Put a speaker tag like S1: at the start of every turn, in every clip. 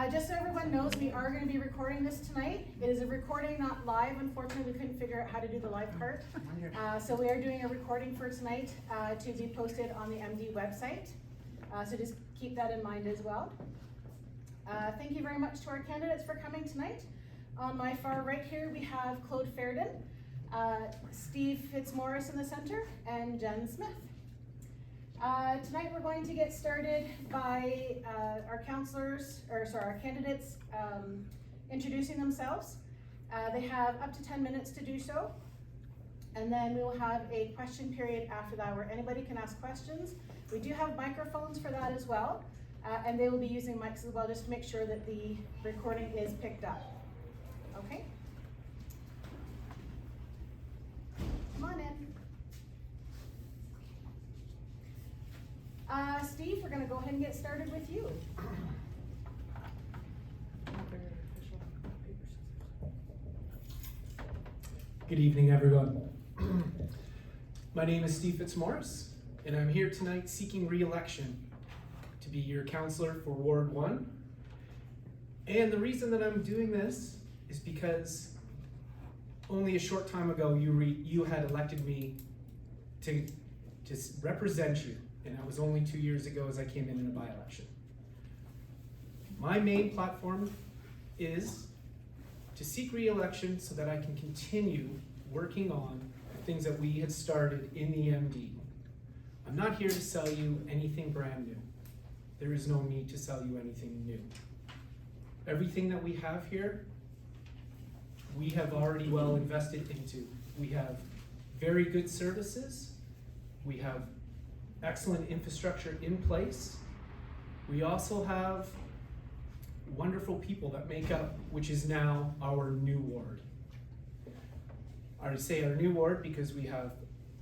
S1: Just so everyone knows, we are going to be recording this tonight. It is a recording, not live. Unfortunately, we couldn't figure out how to do the live part. So we are doing a recording for tonight to be posted on the MD website. So just keep that in mind as well. Thank you very much to our candidates for coming tonight. On my far right here, we have Claude Fairden, Steve Fitzmaurice in the center, and Jen Smith. Tonight we're going to get started by our candidates introducing themselves. They have up to 10 minutes to do so. And then we will have a question period after that where anybody can ask questions. We do have microphones for that as well. And they will be using mics as well just to make sure that the recording is picked up. Okay? Come on in. Steve, we're going to go ahead and get started with you.
S2: Good evening, everyone. My name is Steve Fitzmaurice, and I'm here tonight seeking re-election to be your counselor for Ward 1. And the reason that I'm doing this is because only a short time ago you had elected me to represent you. And that was only 2 years ago as I came in a by-election. My main platform is to seek re-election so that I can continue working on the things that we had started in the MD. I'm not here to sell you anything brand new. There is no need to sell you anything new. Everything that we have here, we have already well invested into. We have very good services. We have excellent infrastructure in place. We also have wonderful people that make up, which is now our new ward. I say our new ward because we have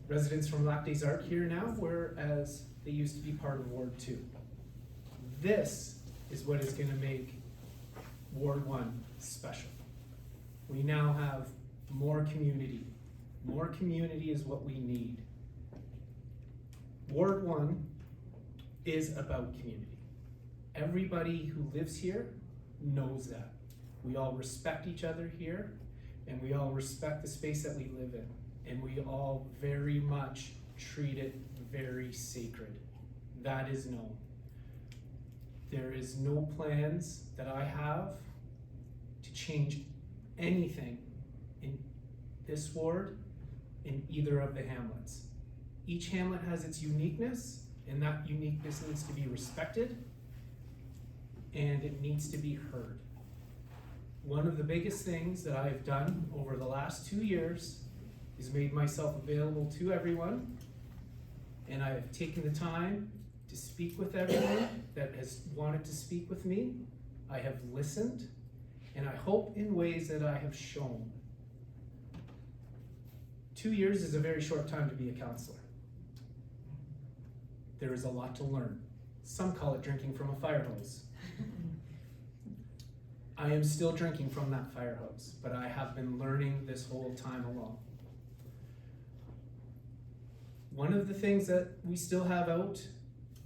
S2: residents from Lac des Arcs here now, whereas they used to be part of Ward 2. This is what is going to make Ward 1 special. We now have more community. More community is what we need. Ward 1 is about community. Everybody who lives here knows that. We all respect each other here, and we all respect the space that we live in, and we all very much treat it very sacred. That is known. There is no plans that I have to change anything in this ward, in either of the hamlets. Each hamlet has its uniqueness, and that uniqueness needs to be respected, and it needs to be heard. One of the biggest things that I've done over the last 2 years is made myself available to everyone, and I have taken the time to speak with everyone that has wanted to speak with me. I have listened, and I hope in ways that I have shown. 2 years is a very short time to be a counselor. There is a lot to learn. Some call it drinking from a fire hose. I am still drinking from that fire hose, but I have been learning this whole time along. One of the things that we still have out,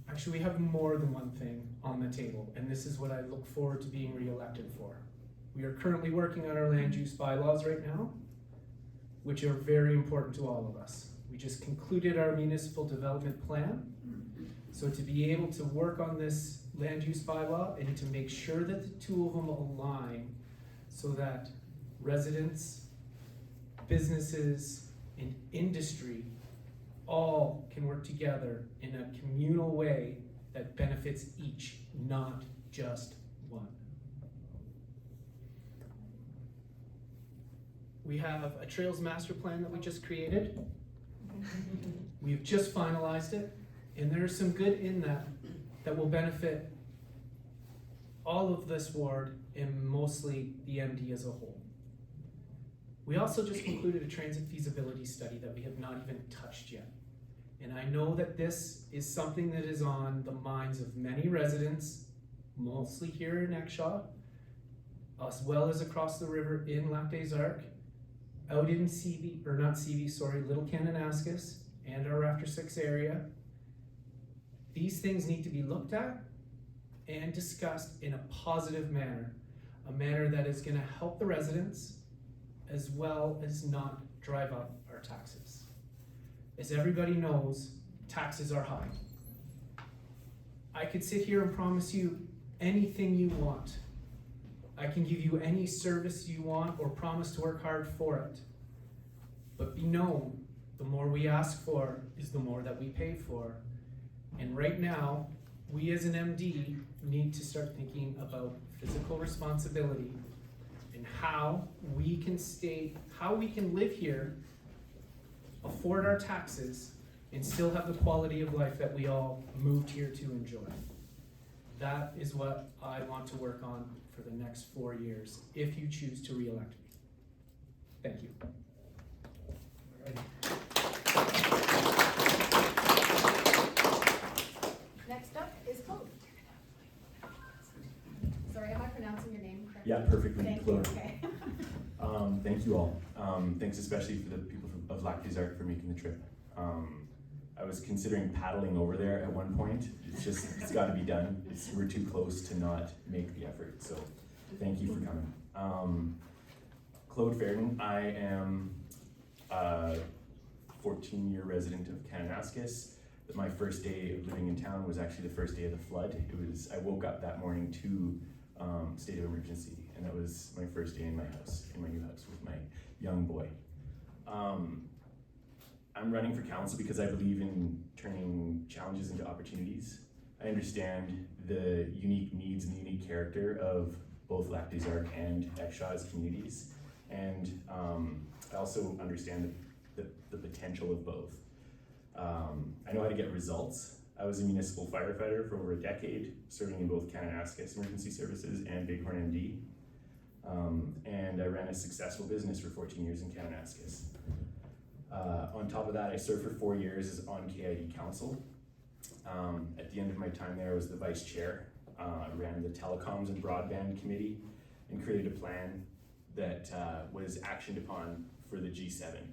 S2: actually we have more than one thing on the table, and this is what I look forward to being re-elected for. We are currently working on our land use bylaws right now, which are very important to all of us. We just concluded our municipal development plan. So to be able to work on this land use bylaw and to make sure that the two of them align so that residents, businesses, and industry all can work together in a communal way that benefits each, not just one. We have a trails master plan that we just created. We've just finalized it, and there's some good in that will benefit all of this ward and mostly the MD as a whole. We also just concluded a transit feasibility study that we have not even touched yet. And I know that this is something that is on the minds of many residents, mostly here in Exshaw, as well as across the river in Lac des Arcs, out in Little Kananaskis, and our After 6 area. These things need to be looked at and discussed in a positive manner, a manner that is going to help the residents as well as not drive up our taxes. As everybody knows, taxes are high. I could sit here and promise you anything you want. I can give you any service you want or promise to work hard for it. But be known, the more we ask for is the more that we pay for. And right now, we as an MD need to start thinking about physical responsibility and how we can live here, afford our taxes, and still have the quality of life that we all moved here to enjoy. That is what I want to work on for the next 4 years, if you choose to re-elect me. Thank you.
S1: Next up is Claude. Sorry, am I pronouncing your name correctly?
S3: Yeah, perfectly,
S1: Thank you,
S3: Claude.
S1: okay.
S3: Thank you all. Thanks especially for the people of Lac des Arcs for making the trip. I was considering paddling over there at one point. It's got to be done. We're too close to not make the effort. So thank you for coming. Claude Fairden. I am a 14-year resident of Kananaskis. My first day of living in town was actually the first day of the flood. I woke up that morning to state of emergency, and that was my first day in my house, in my new house with my young boy. I'm running for council because I believe in turning challenges into opportunities. I understand the unique needs and the unique character of both Lac des Arcs and Exshaw as communities, and I also understand the potential of both. I know how to get results. I was a municipal firefighter for over a decade, serving in both Kananaskis Emergency Services and Bighorn MD. And I ran a successful business for 14 years in Kananaskis. On top of that, I served for 4 years as on KID Council. At the end of my time there, I was the vice chair. I ran the Telecoms and Broadband Committee and created a plan that was actioned upon for the G7.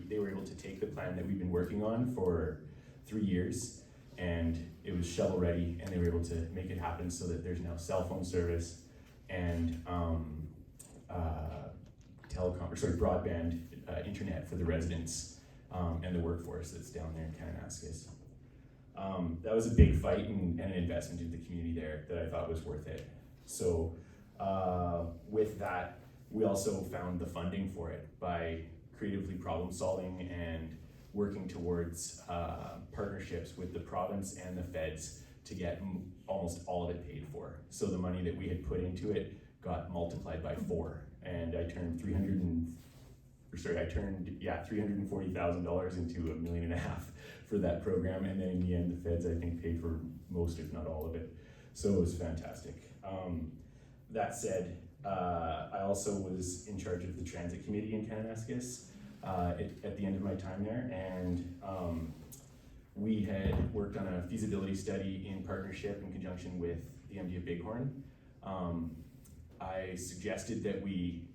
S3: They were able to take the plan that we've been working on for 3 years, and it was shovel ready, and they were able to make it happen so that there's now cell phone service and broadband internet for the residents and the workforce that's down there in Kananaskis. That was a big fight and an investment into the community there that I thought was worth it. So with that, we also found the funding for it by creatively problem solving and working towards partnerships with the province and the feds to get almost all of it paid for. So the money that we had put into it got multiplied by 4, and I turned $340,000 into $1.5 million for that program, and then in the end the feds I think paid for most if not all of it. So it was fantastic. That said, I also was in charge of the transit committee in Kananaskis at the end of my time there, and we had worked on a feasibility study in partnership in conjunction with the MD of Bighorn. I suggested that we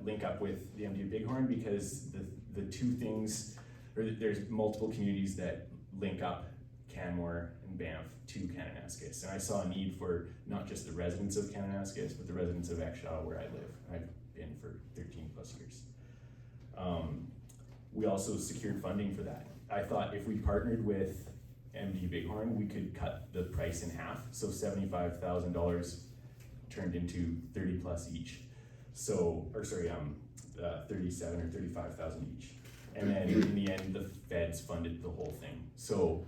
S3: link up with the MD of Bighorn because the two things, or there's multiple communities that link up Canmore and Banff to Kananaskis, and I saw a need for not just the residents of Kananaskis, but the residents of Exshaw where I live. I've been for 13 plus years. We also secured funding for that. I thought if we partnered with MD Bighorn, we could cut the price in half, so $75,000 turned into 30 plus each. So, 37 or 35,000 each. And then in the end, the feds funded the whole thing. So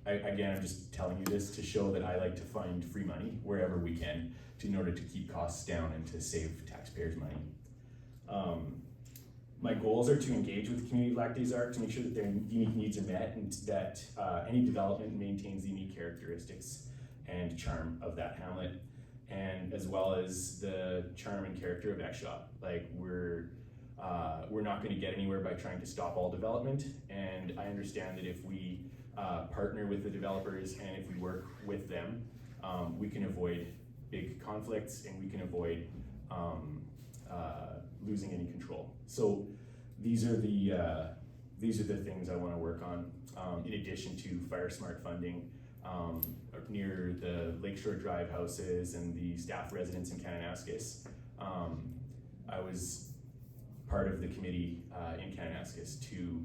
S3: again, I'm just telling you this to show that I like to find free money wherever we can in order to keep costs down and to save taxpayers money. My goals are to engage with the community of Lac des Arcs to make sure that their unique needs are met and that any development maintains the unique characteristics and charm of that hamlet, and as well as the charm and character of Exshaw. Like we're not going to get anywhere by trying to stop all development, and I understand that if we partner with the developers and if we work with them, we can avoid big conflicts and we can avoid losing any control. So these are the things I want to work on. In addition to Fire Smart funding, near the Lakeshore Drive houses and the staff residents in Kananaskis. I was part of the committee in Kananaskis to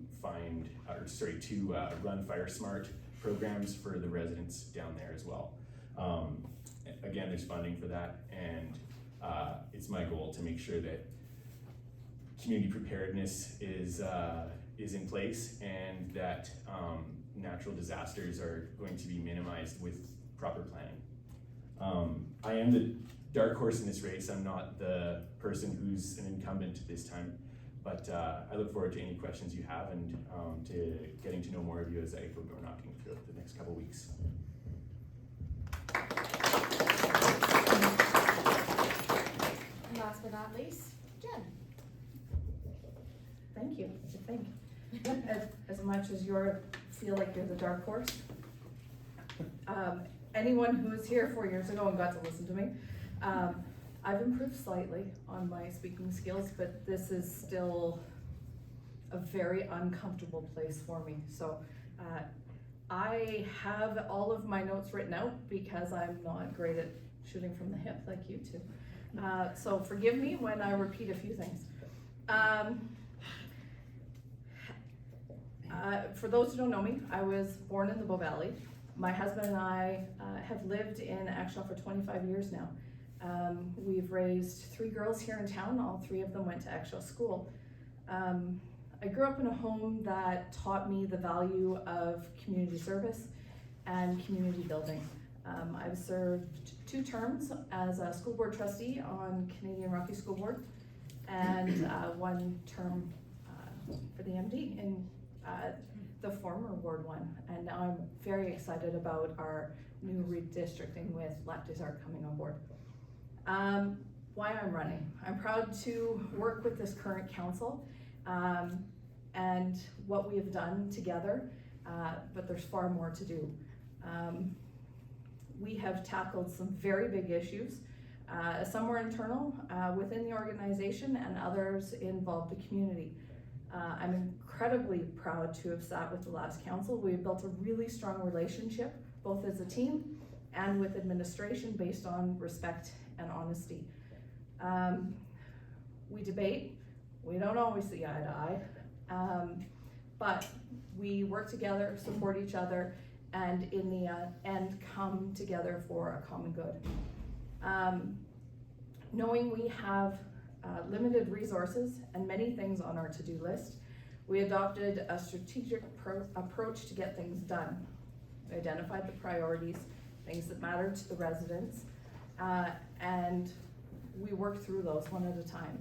S3: run Fire Smart programs for the residents down there as well. Again, there's funding for that, and it's my goal to make sure that community preparedness is in place, and that natural disasters are going to be minimized with proper planning. I am the dark horse in this race. I'm not the person who's an incumbent this time, but I look forward to any questions you have and to getting to know more of you as I go door knocking throughout the next couple weeks.
S1: And last but not least, Jen.
S4: Thank you. I think as much as you feel like you're the dark horse, anyone who was here 4 years ago and got to listen to me, I've improved slightly on my speaking skills, but this is still a very uncomfortable place for me. So I have all of my notes written out because I'm not great at shooting from the hip like you two. So forgive me when I repeat a few things. For those who don't know me, I was born in the Bow Valley. My husband and I have lived in Exshaw for 25 years now. We've raised 3 girls here in town. All 3 of them went to Exshaw School. I grew up in a home that taught me the value of community service and community building. I've served 2 terms as a school board trustee on Canadian Rocky School Board, and 1 term for the MD in the former Ward 1. And now I'm very excited about our new redistricting with Lac des Arcs coming on board. Why I'm running. I'm proud to work with this current council and what we have done together, but there's far more to do. We have tackled some very big issues. Some were internal within the organization, and others involved the community. I'm incredibly proud to have sat with the last council. We've built a really strong relationship, both as a team and with administration, based on respect and honesty. We debate. We don't always see eye to eye, but we work together, support each other, and in the end come together for a common good. Knowing we have limited resources and many things on our to-do list, we adopted a strategic approach to get things done. We identified the priorities, things that matter to the residents, and we worked through those one at a time.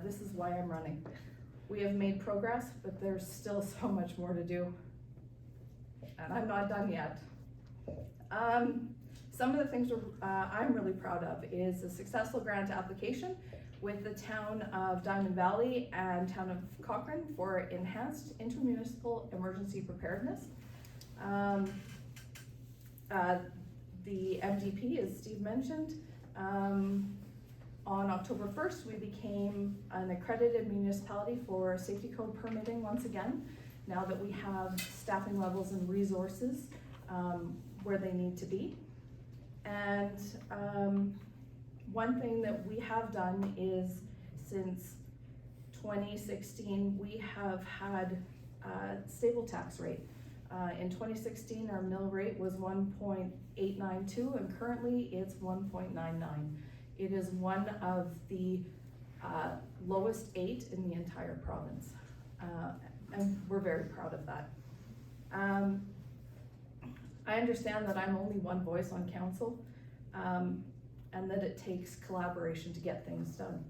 S4: This is why I'm running. We have made progress, but there's still so much more to do, and I'm not done yet. Some of the things I'm really proud of is a successful grant application with the town of Diamond Valley and town of Cochrane for enhanced intermunicipal emergency preparedness. The MDP, as Steve mentioned, on October 1st, we became an accredited municipality for safety code permitting once again, now that we have staffing levels and resources where they need to be. And one thing that we have done is, since 2016, we have had a stable tax rate. In 2016, our mill rate was 1.892, and currently it's 1.99. It is one of the lowest 8 in the entire province, and we're very proud of that. I understand that I'm only one voice on council, and that it takes collaboration to get things done.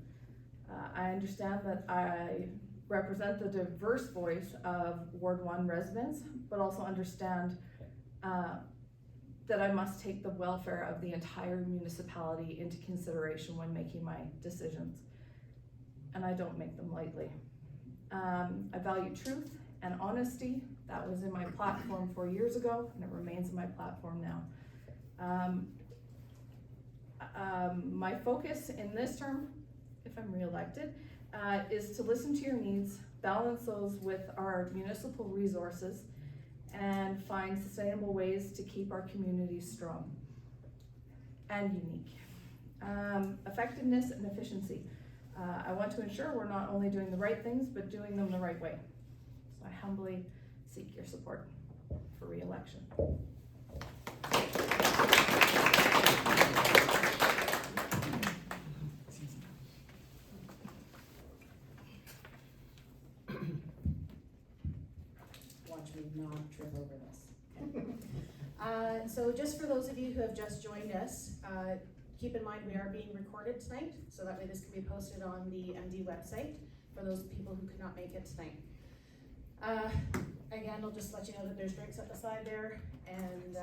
S4: I understand that I represent the diverse voice of Ward 1 residents, but also understand that I must take the welfare of the entire municipality into consideration when making my decisions, and I don't make them lightly. I value truth and honesty. That was in my platform 4 years ago, and it remains in my platform now. My focus in this term, if I'm reelected, is to listen to your needs, balance those with our municipal resources, and find sustainable ways to keep our communities strong and unique. Effectiveness and efficiency. I want to ensure we're not only doing the right things, but doing them the right way. So I humbly seek your support for re-election.
S1: Watch me not trip over this. So just for those of you who have just joined us, keep in mind we are being recorded tonight, so that way this can be posted on the MD website for those people who could not make it tonight. Again, I'll just let you know that there's drinks at the side there, and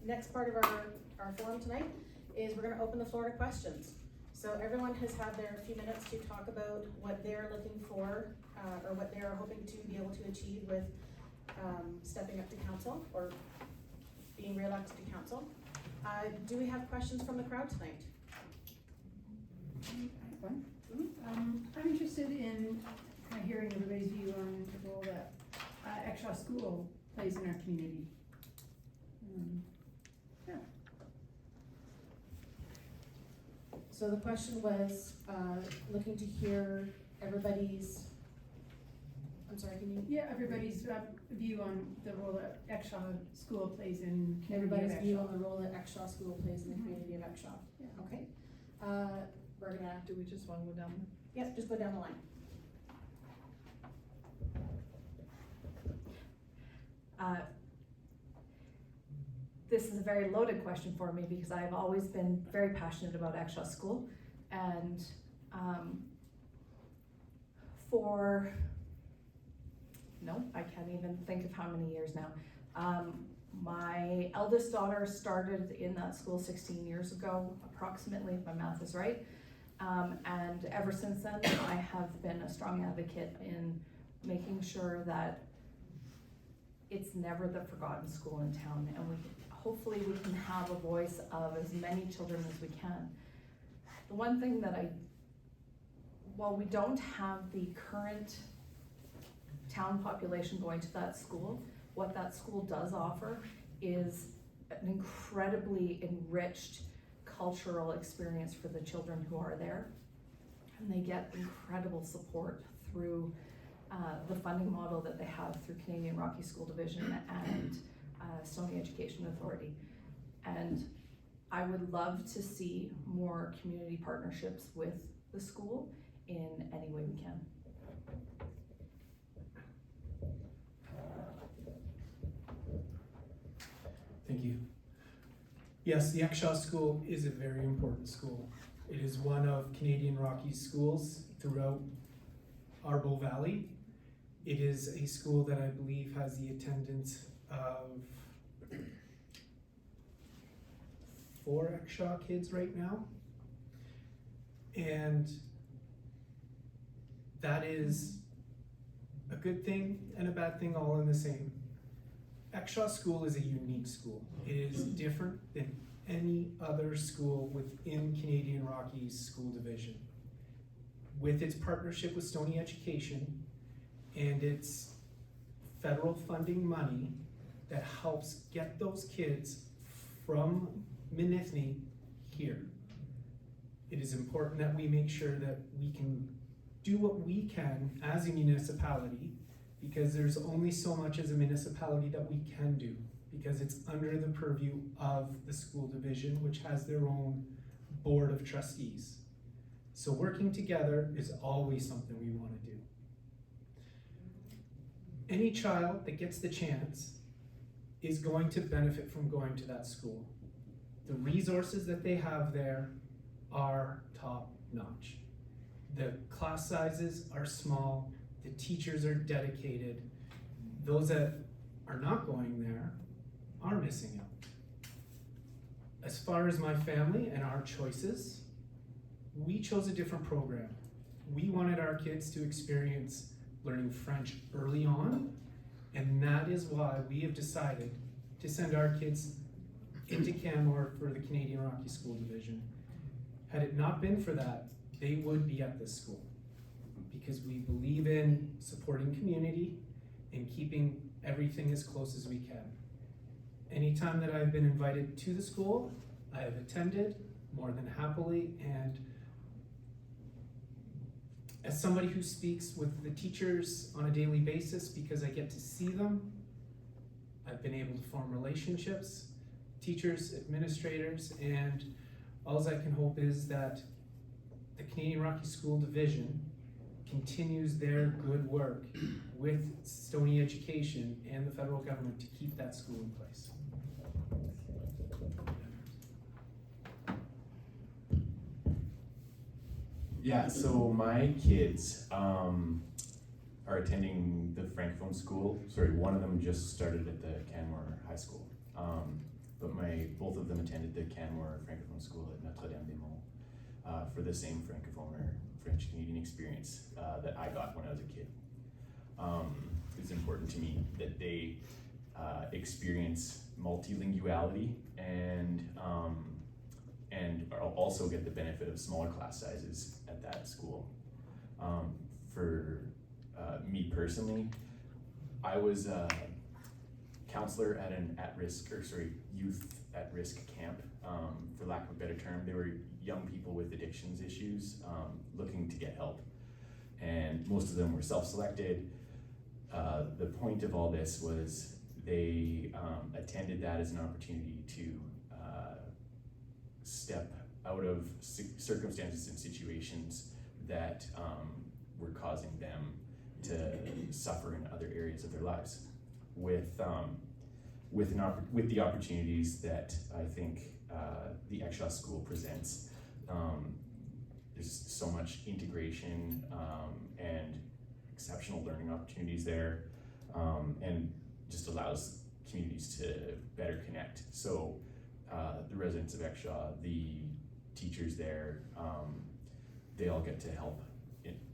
S1: next part of our forum tonight is we're gonna open the floor to questions. So everyone has had their few minutes to talk about what they're looking for, or what they're hoping to be able to achieve with stepping up to council or being re-elected to council. Do we have questions from the crowd tonight?
S5: I'm interested in kind of hearing everybody's view on the role that Exshaw School plays in our community.
S1: So the question was, looking to hear everybody's, I'm sorry, can you?
S5: Yeah, everybody's view on the role that Exshaw School plays in community of
S1: Everybody's view
S5: Exshaw.
S1: on the role that Exshaw School plays in the community of Exshaw.
S5: Yeah.
S1: Okay. We're gonna,
S4: Do we just want to go down?
S1: yep, just go down the line.
S4: This is a very loaded question for me because I've always been very passionate about Exshaw School, and I can't even think of how many years now. My eldest daughter started in that school 16 years ago, approximately, if my math is right. And ever since then, I have been a strong advocate in making sure that it's never the forgotten school in town, and hopefully we can have a voice of as many children as we can. The one thing that while we don't have the current town population going to that school, what that school does offer is an incredibly enriched cultural experience for the children who are there. And they get incredible support through the funding model that they have through Canadian Rocky School Division and Stony Education Authority. And I would love to see more community partnerships with the school in any way we can.
S2: Thank you. Yes, the Exshaw School is a very important school. It is one of Canadian Rocky's schools throughout our Bow Valley. It is a school that I believe has the attendance of 4 Exshaw kids right now. And that is a good thing and a bad thing all in the same. Exshaw School is a unique school. It is different than any other school within Canadian Rocky's school division. With its partnership with Stony Education and its federal funding money that helps get those kids from Minithne here. It is important that we make sure that we can do what we can as a municipality, because there's only so much as a municipality that we can do, because it's under the purview of the school division, which has their own board of trustees. So working together is always something we want to do. Any child that gets the chance is going to benefit from going to that school. The resources that they have there are top notch. The class sizes are small, the teachers are dedicated. Those that are not going there are missing out. As far as my family and our choices, we chose a different program. We wanted our kids to experience learning French early on, and that is why we have decided to send our kids into Canmore for the Canadian Rocky School Division. Had it not been for that, they would be at this school, because we believe in supporting community and keeping everything as close as we can. Anytime that I've been invited to the school, I have attended more than happily, and as somebody who speaks with the teachers on a daily basis because I get to see them, I've been able to form relationships, teachers, administrators, and all I can hope is that the Canadian Rocky School Division continues their good work with Stony Education and the federal government to keep that school in place.
S3: Yeah, so my kids are attending the Francophone school. Sorry, one of them just started at the Canmore High School. But both of them attended the Canmore Francophone school at Notre Dame des Monts for the same Francophone or French Canadian experience that I got when I was a kid. It's important to me that they experience multilinguality and also get the benefit of smaller class sizes at that school. For me personally, I was a counselor at an youth at-risk camp, for lack of a better term. They were young people with addictions issues looking to get help. And most of them were self-selected. The point of all this was they attended that as an opportunity to step out of circumstances and situations that were causing them to suffer in other areas of their lives. With the opportunities that I think the Exshaw School presents, there's so much integration and exceptional learning opportunities there, and just allows communities to better connect. So the residents of Exshaw, the teachers there, they all get to help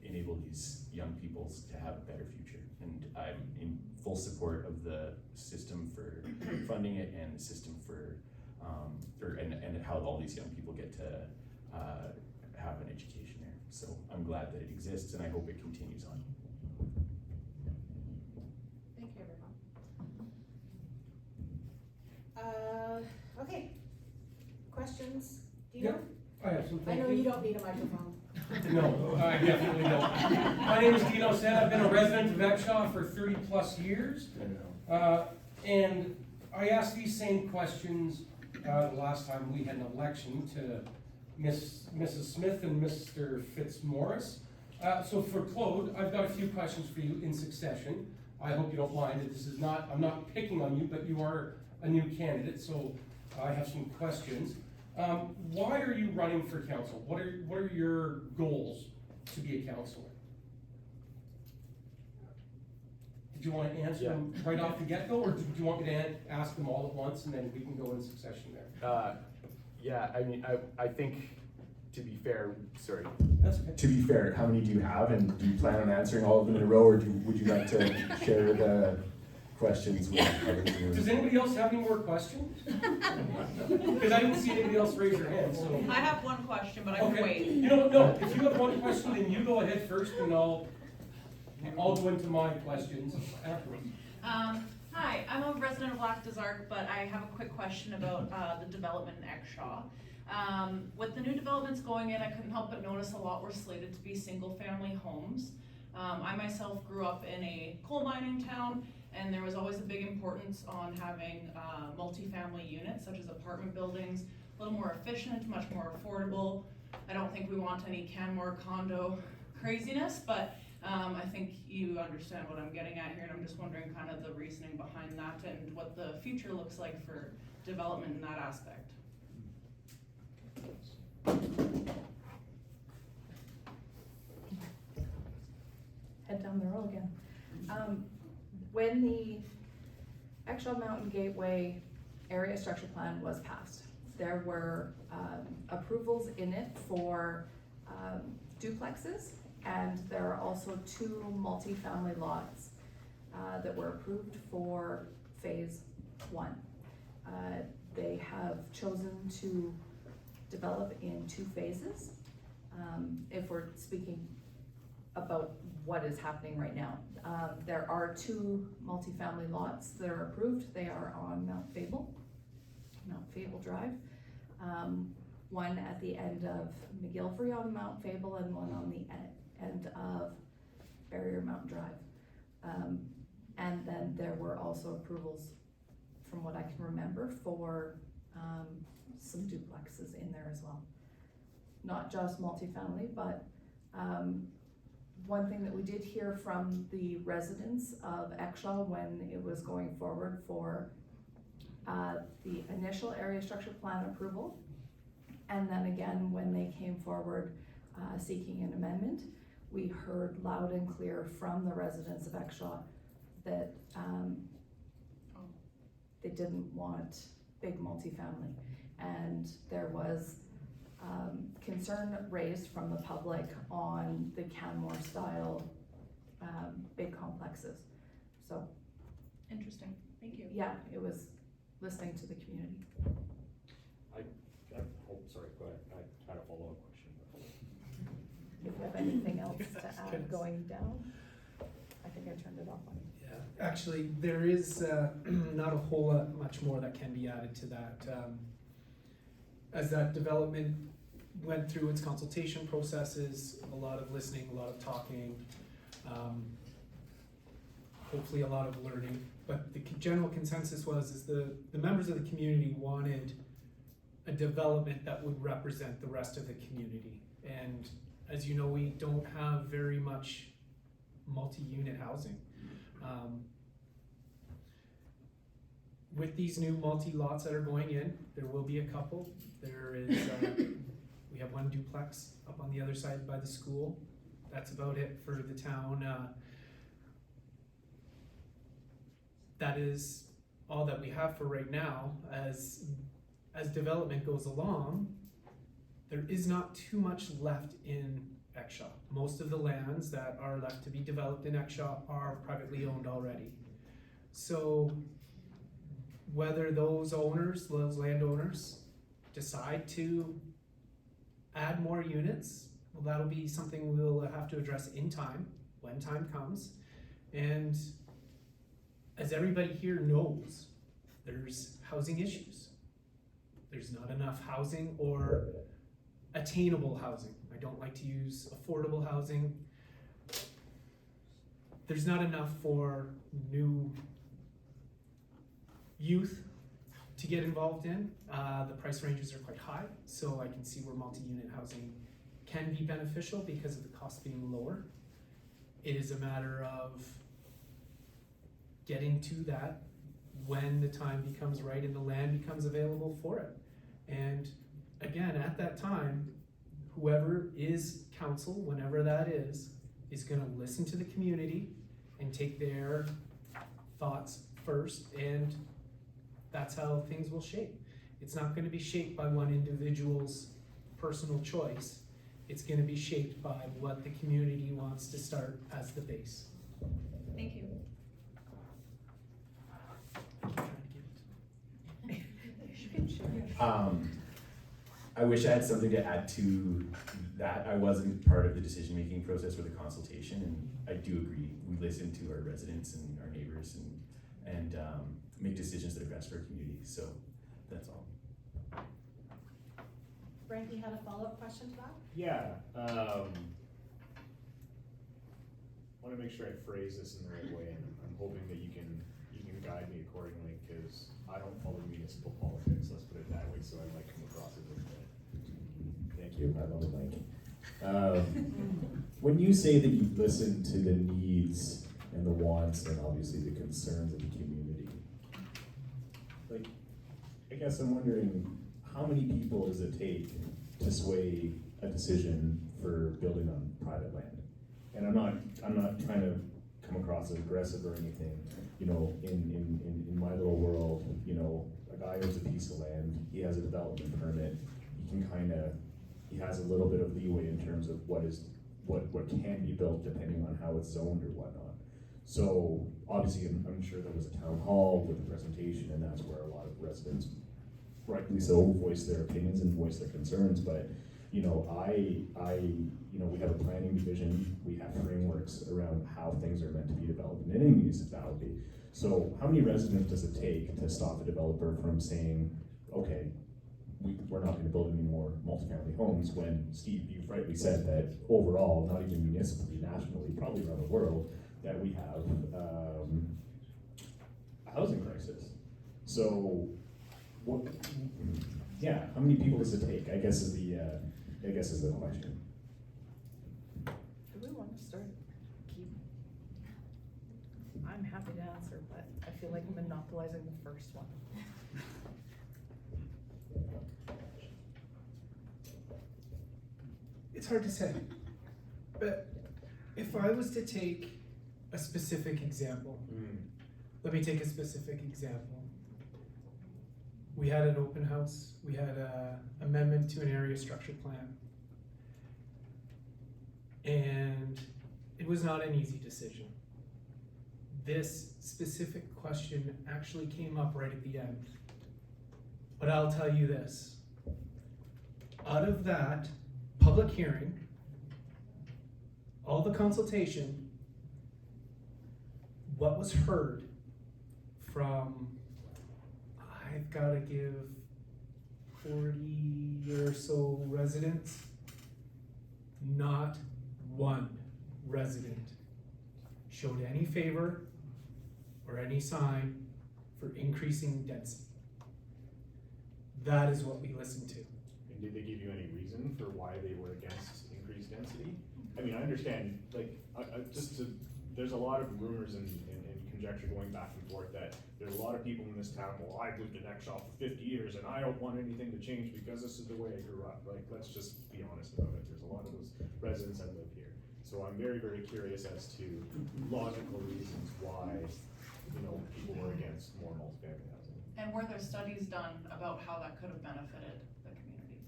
S3: enable these young people to have a better future. And I'm in full support of the system for funding it and the system for, and how all these young people get to have an education there. So I'm glad that it exists, and I hope it continues on.
S1: Thank you, everyone. Okay, questions? Dino?
S6: Yep, I have some.
S1: I know you don't need a microphone.
S6: No, I definitely don't. My name is Dino Sen. I've been a resident of Exshaw for 30 plus years. And I asked these same questions the last time we had an election to Mrs. Smith and Mr. Fitzmaurice. So for Claude, I've got a few questions for you in succession. I hope you don't mind. I'm not picking on you, but you are a new candidate, so I have some questions. Why are you running for council? What are your goals to be a councillor? Did you want to answer them right off the get-go, or do you want me to ask them all at once and then we can go in succession there?
S3: Yeah, I mean, I think, to be fair, sorry.
S6: That's okay.
S3: To be fair, how many do you have, and do you plan on answering all of them in a row, or would you like to share the questions with others?
S6: Does anybody else have any more questions? Because I didn't see anybody else raise their hand, so.
S7: I have one question, but I can
S6: Okay.
S7: wait.
S6: You know, no, if you have one question, then you go ahead first, and I'll go into my questions afterwards.
S7: Hi, I'm a resident of Lac des Arcs, but I have a quick question about the development in Exshaw. With the new developments going in, I couldn't help but notice a lot were slated to be single-family homes. I myself grew up in a coal mining town, and there was always a big importance on having multifamily units, such as apartment buildings, a little more efficient, much more affordable. I don't think we want any Canmore condo craziness, but I think you understand what I'm getting at here, and I'm just wondering kind of the reasoning behind that and what the future looks like for development in that aspect.
S4: Head down the road again. When the Exshaw Mountain Gateway area structure plan was passed, there were approvals in it for duplexes, and there are also 2 multifamily lots that were approved for phase 1. They have chosen to develop in 2 phases. If we're speaking about what is happening right now. There are 2 multifamily lots that are approved. They are on Mount Fable Drive. One at the end of McGillivray on Mount Fable and one on the end of Barrier Mountain Drive. And then there were also approvals, from what I can remember, for some duplexes in there as well. Not just multifamily, but one thing that we did hear from the residents of Exshaw when it was going forward for the initial area structure plan approval, and then again when they came forward seeking an amendment, we heard loud and clear from the residents of Exshaw that they didn't want big multifamily, and there was concern raised from the public on the Canmore style big complexes. So
S7: Interesting, thank you.
S4: yeah, it was listening to the community.
S8: Sorry, go ahead. I had a follow-up question.
S4: If you have anything else to add going down, I think I turned it off on you.
S2: Yeah, actually, there is not a whole lot much more that can be added to that. As that development went through its consultation processes, a lot of listening, a lot of talking, hopefully a lot of learning. But the general consensus is the members of the community wanted a development that would represent the rest of the community. And as you know, we don't have very much multi-unit housing. With these new multi-lots that are going in, there will be a couple. There is, we have 1 duplex up on the other side by the school. That's about it for the town. That is all that we have for right now. As development goes along, there is not too much left in Exshaw. Most of the lands that are left to be developed in Exshaw are privately owned already. So whether those landowners decide to add more units, well, that'll be something we'll have to address in time, when time comes. And as everybody here knows, there's housing issues. There's not enough housing or attainable housing. I don't like to use affordable housing. There's not enough for new youth to get involved in. The price ranges are quite high, so I can see where multi-unit housing can be beneficial because of the cost being lower. It is a matter of getting to that when the time becomes right and the land becomes available for it. And again, at that time, whoever is council, whenever that is gonna listen to the community and take their thoughts first, and that's how things will shape. It's not gonna be shaped by one individual's personal choice. It's gonna be shaped by what the community wants to start as the base.
S7: Thank you.
S3: I wish I had something to add to that. I wasn't part of the decision-making process or the consultation, and I do agree. We listen to our residents and our neighbors and make decisions that are best for our community. So that's all.
S1: Frankie had a follow-up question to that?
S8: Yeah, want to make sure I phrase this in the right way, and I'm hoping that you can guide me accordingly, because I don't follow municipal politics, let's put it that way, so I might come across it a little bit. Thank you, I love it, Mike. When you say that you listen to the needs and the wants and obviously the concerns of the community, like, I guess I'm wondering, how many people does it take to sway a decision for building on private land? And I'm not trying to come across as aggressive or anything. You know, in my little world, you know, a guy owns a piece of land, he has a development permit, he has a little bit of leeway in terms of what can be built depending on how it's zoned or whatnot. So obviously I'm sure there was a town hall with a presentation, and that's where a lot of residents, rightly so, voice their opinions and voice their concerns. But you know, you know, we have a planning division, we have frameworks around how things are meant to be developed in any municipality. So how many residents does it take to stop a developer from saying, okay, we're not gonna build any more multifamily homes, when Steve, you've rightly said that overall, not even municipally, nationally, probably around the world, that we have a housing crisis. So, what, yeah, how many people does it take, I guess is the question.
S4: Do we want to start? I'm happy to answer, but I feel like I'm monopolizing the first one.
S2: It's hard to say, but if I was to take a specific example, let me take a specific example. We had an open house, we had an amendment to an area structure plan. And it was not an easy decision. This specific question actually came up right at the end. But I'll tell you this, out of that public hearing, all the consultation, what was heard from, I've gotta give 40 or so residents, not one resident showed any favor or any sign for increasing density. That is what we listened to.
S8: And did they give you any reason for why they were against increased density? I mean, I understand, like, there's a lot of rumors and conjecture going back and forth that there's a lot of people in this town, well, I've lived in Exshaw for 50 years and I don't want anything to change because this is the way I grew up. Like, let's just be honest about it. There's a lot of those residents that live here. So I'm very, very curious as to logical reasons why, you know, people were against more multifamily housing.
S7: And were there studies done about how that could have benefited the community?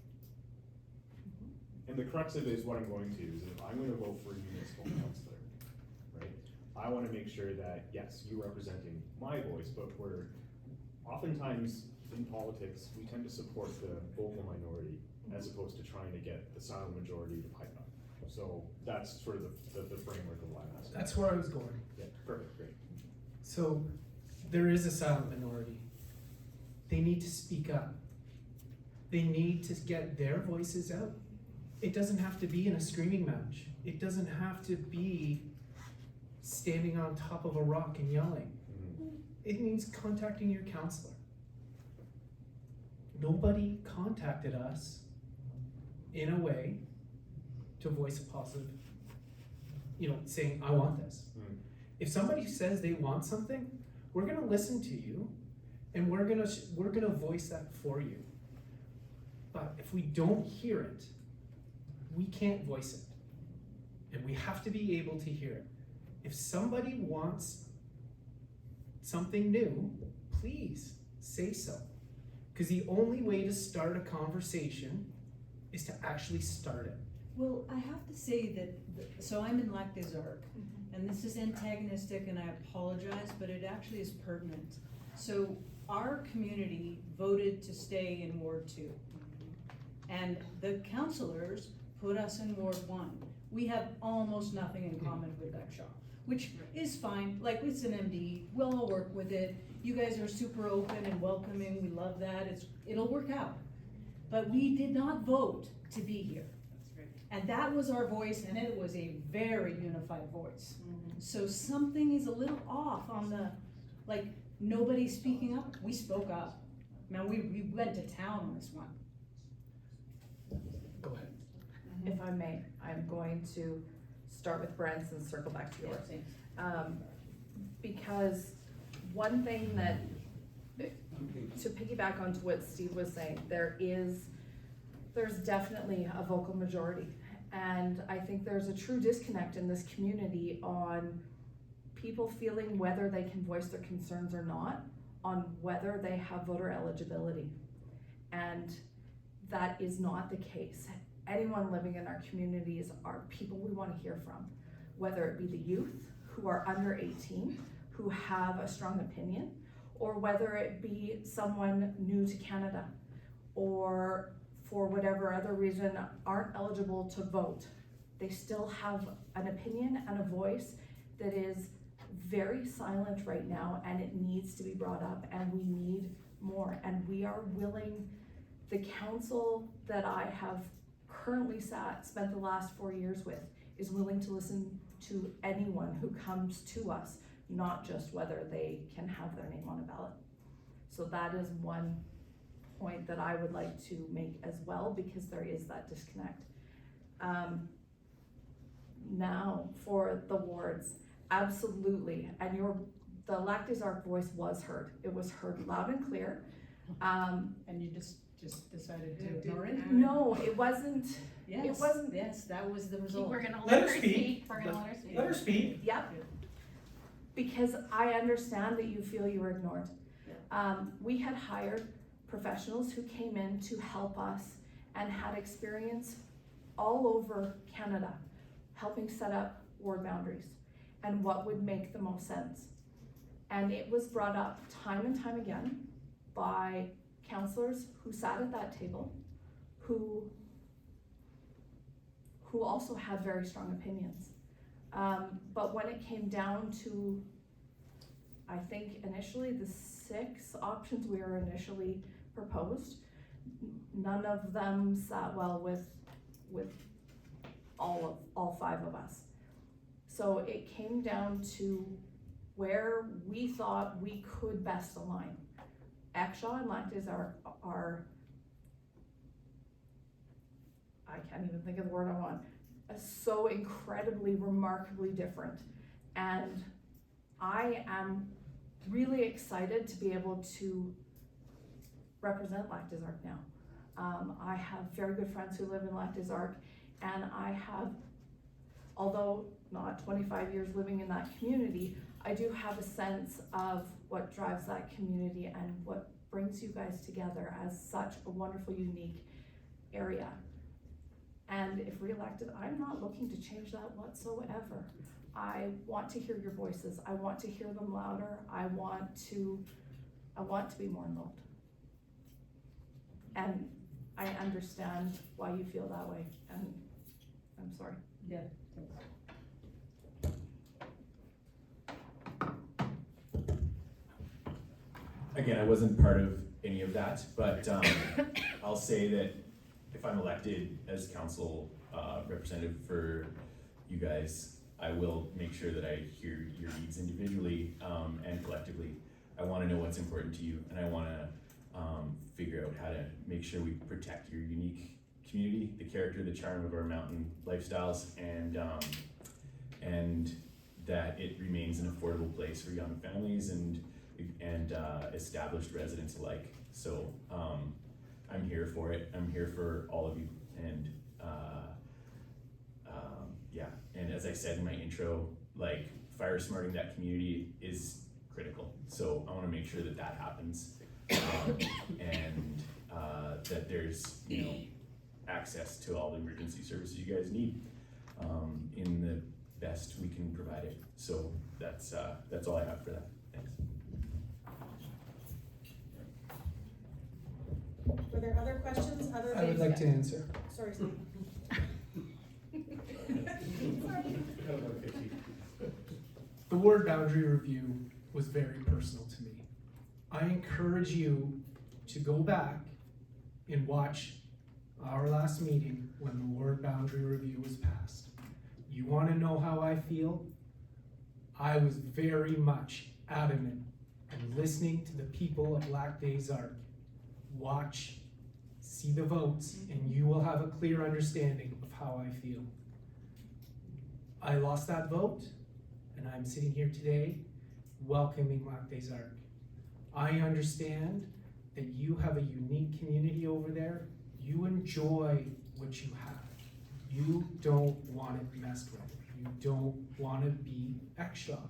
S8: And the crux of it is what I'm going to is if I'm gonna vote for a municipal councillor, right? I wanna make sure that, yes, you're representing my voice, but we're oftentimes in politics, we tend to support the vocal minority as opposed to trying to get the silent majority to pipe up. So that's sort of the framework of why I'm asking.
S2: That's where I was going.
S8: Yeah, perfect, great.
S2: So there is a silent minority. They need to speak up. They need to get their voices out. It doesn't have to be in a screaming match. It doesn't have to be standing on top of a rock and yelling. It means contacting your counselor. Nobody contacted us in a way to voice a positive, you know, saying, I want this. If somebody says they want something, we're gonna listen to you and we're gonna voice that for you. But if we don't hear it, we can't voice it. And we have to be able to hear it. If somebody wants something new, please say so. Because the only way to start a conversation is to actually start it.
S9: Well, I have to say that, so I'm in Lac des Arcs, and this is antagonistic and I apologize, but it actually is pertinent. So our community voted to stay in Ward 2. And the councillors put us in Ward 1. We have almost nothing in common with Exshaw, which is fine, like it's an MD, we'll all work with it. You guys are super open and welcoming, we love that, it'll work out. But we did not vote to be here. And that was our voice, and it was a very unified voice. So something is a little off on the, like, nobody speaking up. We spoke up. Man, we went to town on this one.
S2: Go ahead.
S4: If I may, I'm going to start with Brent's and circle back to yours. Because one thing that, to piggyback onto what Steve was saying, there's definitely a vocal majority. And I think there's a true disconnect in this community on people feeling whether they can voice their concerns or not, on whether they have voter eligibility. And that is not the case. Anyone living in our communities are people we want to hear from, whether it be the youth who are under 18, who have a strong opinion, or whether it be someone new to Canada, or for whatever other reason, aren't eligible to vote, they still have an opinion and a voice that is very silent right now, and it needs to be brought up, and we need more. And we are willing, the council that I have currently spent the last 4 years with, is willing to listen to anyone who comes to us, not just whether they can have their name on a ballot. So that is one point that I would like to make as well, because there is that disconnect. Now for the wards, absolutely, and the Lac des Arcs voice was heard. It was heard loud and clear.
S9: And you just decided to ignore it?
S4: No, it wasn't.
S9: Yes,
S4: It wasn't-
S9: yes, that was the result.
S7: We're gonna
S6: Let
S7: let
S6: her
S7: her
S6: speak.
S7: speak, we're gonna let her speak.
S6: Let her speak.
S4: Yep. Because I understand that you feel you were ignored. We had hired professionals who came in to help us and had experience all over Canada, helping set up ward boundaries and what would make the most sense. And it was brought up time and time again by councillors who sat at that table, who also had very strong opinions. But when it came down to, I think initially the 6 options we were initially proposed, none of them sat well with all 5 of us. So it came down to where we thought we could best align. Exshaw and Lac des Arcs are, I can't even think of the word I want, so incredibly, remarkably different. And I am really excited to be able to represent Lac des Arcs now. I have very good friends who live in Lac des Arcs, and I have, although not 25 years living in that community, I do have a sense of what drives that community and what brings you guys together as such a wonderful, unique area. And if reelected, I'm not looking to change that whatsoever. I want to hear your voices. I want to hear them louder. I want to be more involved. And I understand why you feel that way, and I'm sorry.
S9: Yeah, thanks.
S3: Again, I wasn't part of any of that, but I'll say that if I'm elected as council representative for you guys, I will make sure that I hear your needs individually and collectively. I want to know what's important to you, and I want to figure out how to make sure we protect your unique community, the character, the charm of our mountain lifestyles, and that it remains an affordable place for young families and established residents alike. So I'm here for it. I'm here for all of you, and yeah. And as I said in my intro, like, fire smarting that community is critical. So I want to make sure that that happens, and that there's, you know, access to all the emergency services you guys need in the best we can provide it. So that's all I have for that. Thanks.
S1: Were there other questions other than?
S2: I would like to answer.
S1: Sorry, Steve.
S2: The ward boundary review was very personal to me. I encourage you to go back and watch our last meeting when the ward boundary review was passed. You want to know how I feel? I was very much adamant and listening to the people of Lac des Arcs. Watch, see the votes, and you will have a clear understanding of how I feel. I lost that vote, and I'm sitting here today welcoming Lac des Arcs. I understand that you have a unique community over there. You enjoy what you have. You don't want it messed with. You don't want to be Exshaw.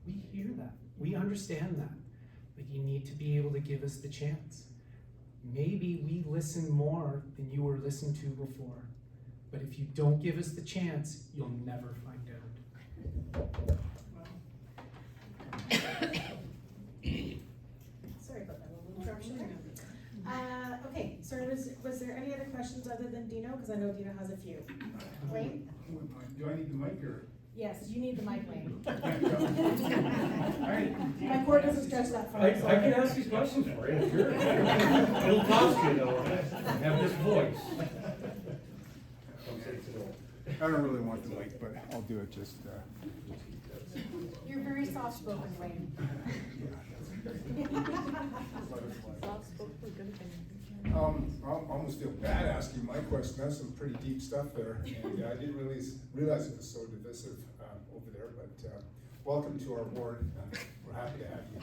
S2: We hear that. We understand that. But you need to be able to give us the chance. Maybe we listen more than you were listened to before. But if you don't give us the chance, you'll never find out.
S1: Sorry about that little interruption there. Okay, Sir, was there any other questions other than Dino? Because I know Dino has a few. Wayne?
S10: Do I need the mic or?
S1: Yes, you need the mic, Wayne.
S6: Alright.
S1: My court doesn't stretch that far.
S6: I can ask these questions for you, sure. It'll cost you though, have this voice.
S10: I don't really want the mic, but I'll do it just,
S1: You're very soft-spoken, Wayne.
S10: I almost feel bad asking my question. That's some pretty deep stuff there. And I didn't realize it was so divisive over there, but welcome to our ward. We're happy to have you.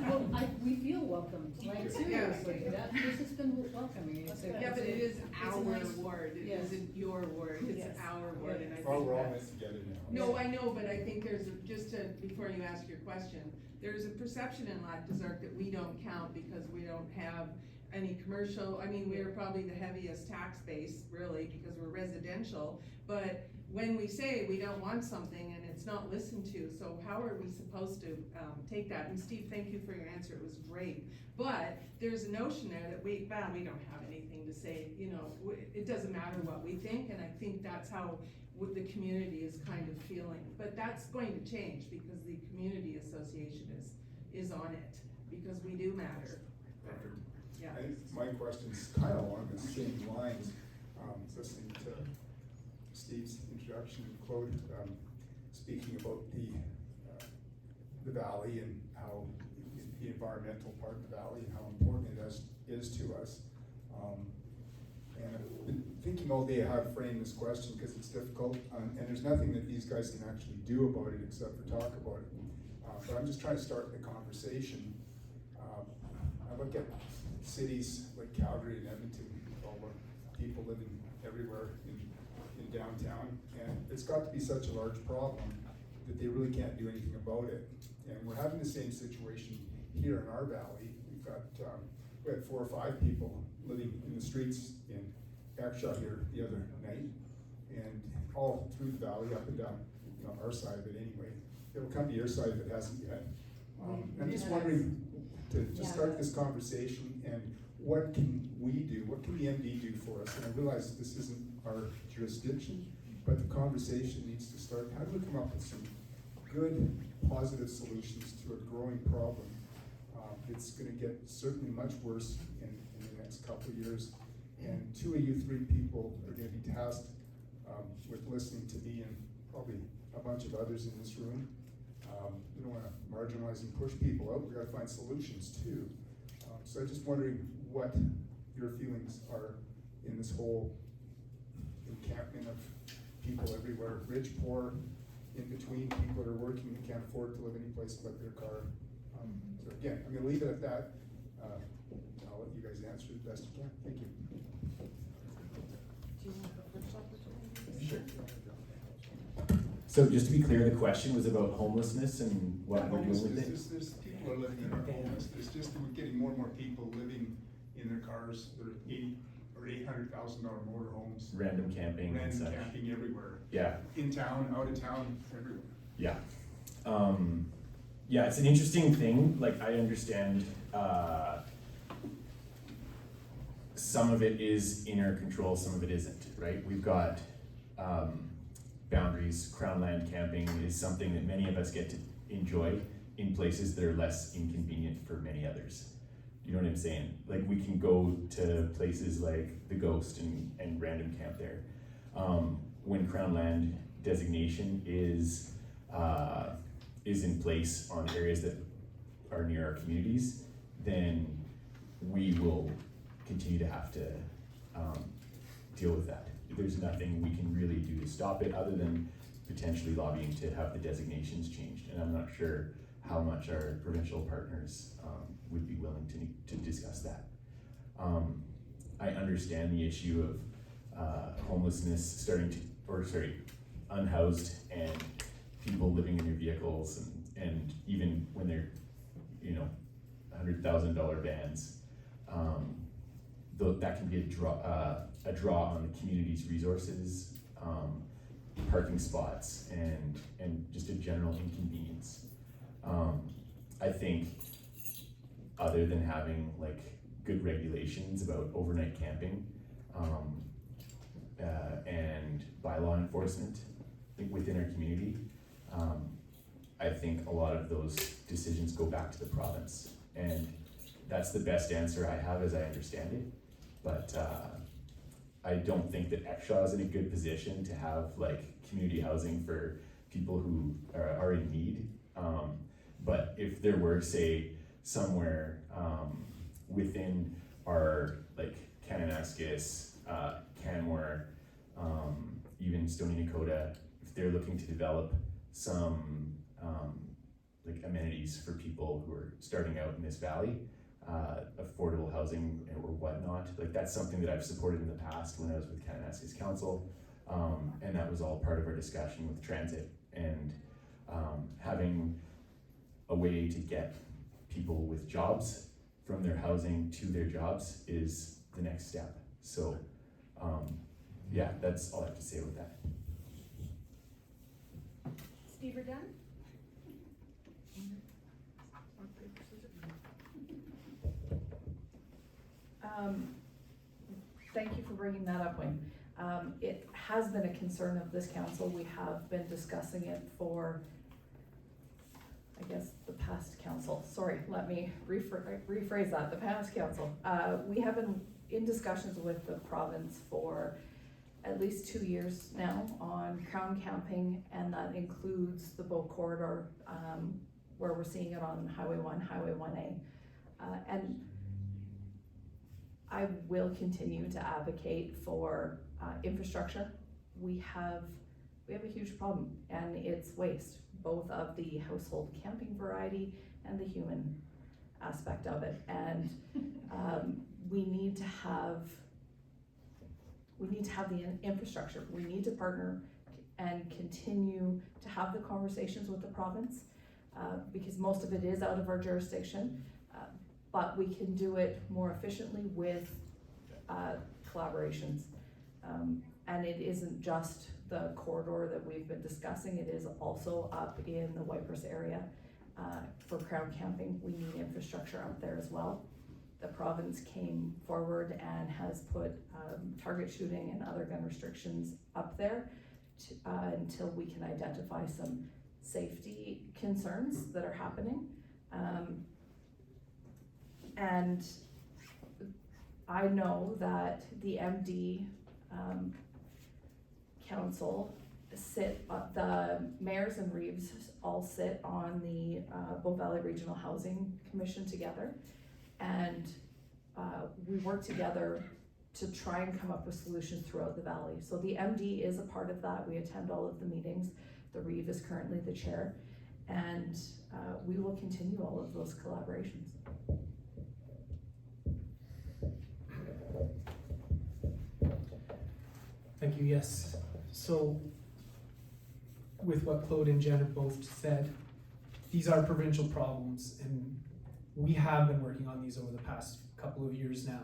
S11: Well, we feel welcome, like seriously, this has been welcoming.
S12: Yeah, but it is our
S11: nice-
S12: ward, it
S11: yes.
S12: isn't your ward, it's
S11: Yes.
S12: our ward, and I think
S10: Well, we're all
S12: that's.
S10: meant together now.
S12: No, I know, but I think there's, before you ask your question, there's a perception in Lac des Arcs that we don't count because we don't have any commercial, I mean, we're probably the heaviest tax base, really, because we're residential, but when we say we don't want something and it's not listened to, so how are we supposed to, take that? And Steve, thank you for your answer, it was great, but there's a notion there that we don't have anything to say, you know, it doesn't matter what we think, and I think that's how the community is kind of feeling, but that's going to change because the community association is on it, because we do matter.
S10: Perfect.
S12: Yeah.
S10: My question's kind of along the same lines, listening to Steve's introduction and Claude speaking about the valley and how the environmental part of the valley and how important it is to us. And I've been thinking all day how to frame this question because it's difficult, and there's nothing that these guys can actually do about it except for talk about it. But I'm just trying to start the conversation. I look at cities like Calgary and Edmonton, with all the people living everywhere in downtown, and it's got to be such a large problem that they really can't do anything about it. And we're having the same situation here in our valley. We've got, we had 4 or 5 people living in the streets in Exshaw here the other night, and all through the valley, up and down, you know, our side of it anyway. It'll come to your side if it hasn't yet. I'm just wondering, to start this conversation, and what can we do, what can the MD do for us? And I realize this isn't our jurisdiction, but the conversation needs to start. How do we come up with some good, positive solutions to a growing problem? It's gonna get certainly much worse in the next couple of years. And 2 of you 3 people are gonna be tasked with listening to me and probably a bunch of others in this room. We don't wanna marginalize and push people out, we gotta find solutions too. So I'm just wondering what your feelings are in this whole encampment of people everywhere, rich, poor, in between, people that are working and can't afford to live any place but their car. So again, I'm gonna leave it at that. I'll let you guys answer the best you can. Thank you.
S11: Do you want the first opportunity?
S3: Sure. So just to be clear, the question was about homelessness and what we're doing with it?
S10: There's people are living in our homes. There's just, we're getting more and more people living in their cars. They're $80,000 or $800,000 motorhomes.
S3: Random camping and
S10: Random
S3: such.
S10: camping everywhere.
S3: Yeah.
S10: In town, out of town, everywhere.
S3: Yeah. Yeah, it's an interesting thing. Like, I understand some of it is in our control, some of it isn't, right? We've got boundaries. Crown land camping is something that many of us get to enjoy in places that are less inconvenient for many others. You know what I'm saying? Like, we can go to places like the Ghost and random camp there. When Crown land designation is in place on areas that are near our communities, then we will continue to have to deal with that. There's nothing we can really do to stop it other than potentially lobbying to have the designations changed. And I'm not sure how much our provincial partners would be willing to discuss that. I understand the issue of homelessness unhoused and people living in their vehicles and even when they're, you know, $100,000 vans, that can be a draw on the community's resources, parking spots, and just a general inconvenience. I think other than having like good regulations about overnight camping, and bylaw enforcement within our community. I think a lot of those decisions go back to the province, and that's the best answer I have as I understand it. But I don't think that Exshaw is in a good position to have like community housing for people who are in need. But if there were, say, somewhere within our like Kananaskis, Canmore, even Stony Nakota, if they're looking to develop some like amenities for people who are starting out in this valley, affordable housing or whatnot, like that's something that I've supported in the past when I was with Kananaskis Council, and that was all part of our discussion with transit, and having a way to get people with jobs from their housing to their jobs is the next step. So yeah, that's all I have to say with that.
S1: Steve, we're done?
S4: Thank you for bringing that up, Wayne. It has been a concern of this council. We have been discussing it for, I guess, the past council. Sorry, let me rephrase that, the past council. We have been in discussions with the province for at least 2 years now on crown camping, and that includes the boat corridor, where we're seeing it on Highway 1, Highway 1A. And I will continue to advocate for infrastructure. We have a huge problem, and it's waste, both of the household camping variety and the human aspect of it. And we need to have the infrastructure. We need to partner and continue to have the conversations with the province, because most of it is out of our jurisdiction, but we can do it more efficiently with collaborations. And it isn't just the corridor that we've been discussing, it is also up in the Wipers area. For crown camping, we need infrastructure up there as well. The province came forward and has put target shooting and other gun restrictions up there until we can identify some safety concerns that are happening. And I know that the MD Council the mayors and reeves all sit on the Bow Valley Regional Housing Commission together, and we work together to try and come up with solutions throughout the valley. So the MD is a part of that. We attend all of the meetings. The reeve is currently the chair, and we will continue all of those collaborations.
S2: Thank you, yes. So with what Claude and Jen have both said, these are provincial problems, and we have been working on these over the past couple of years now.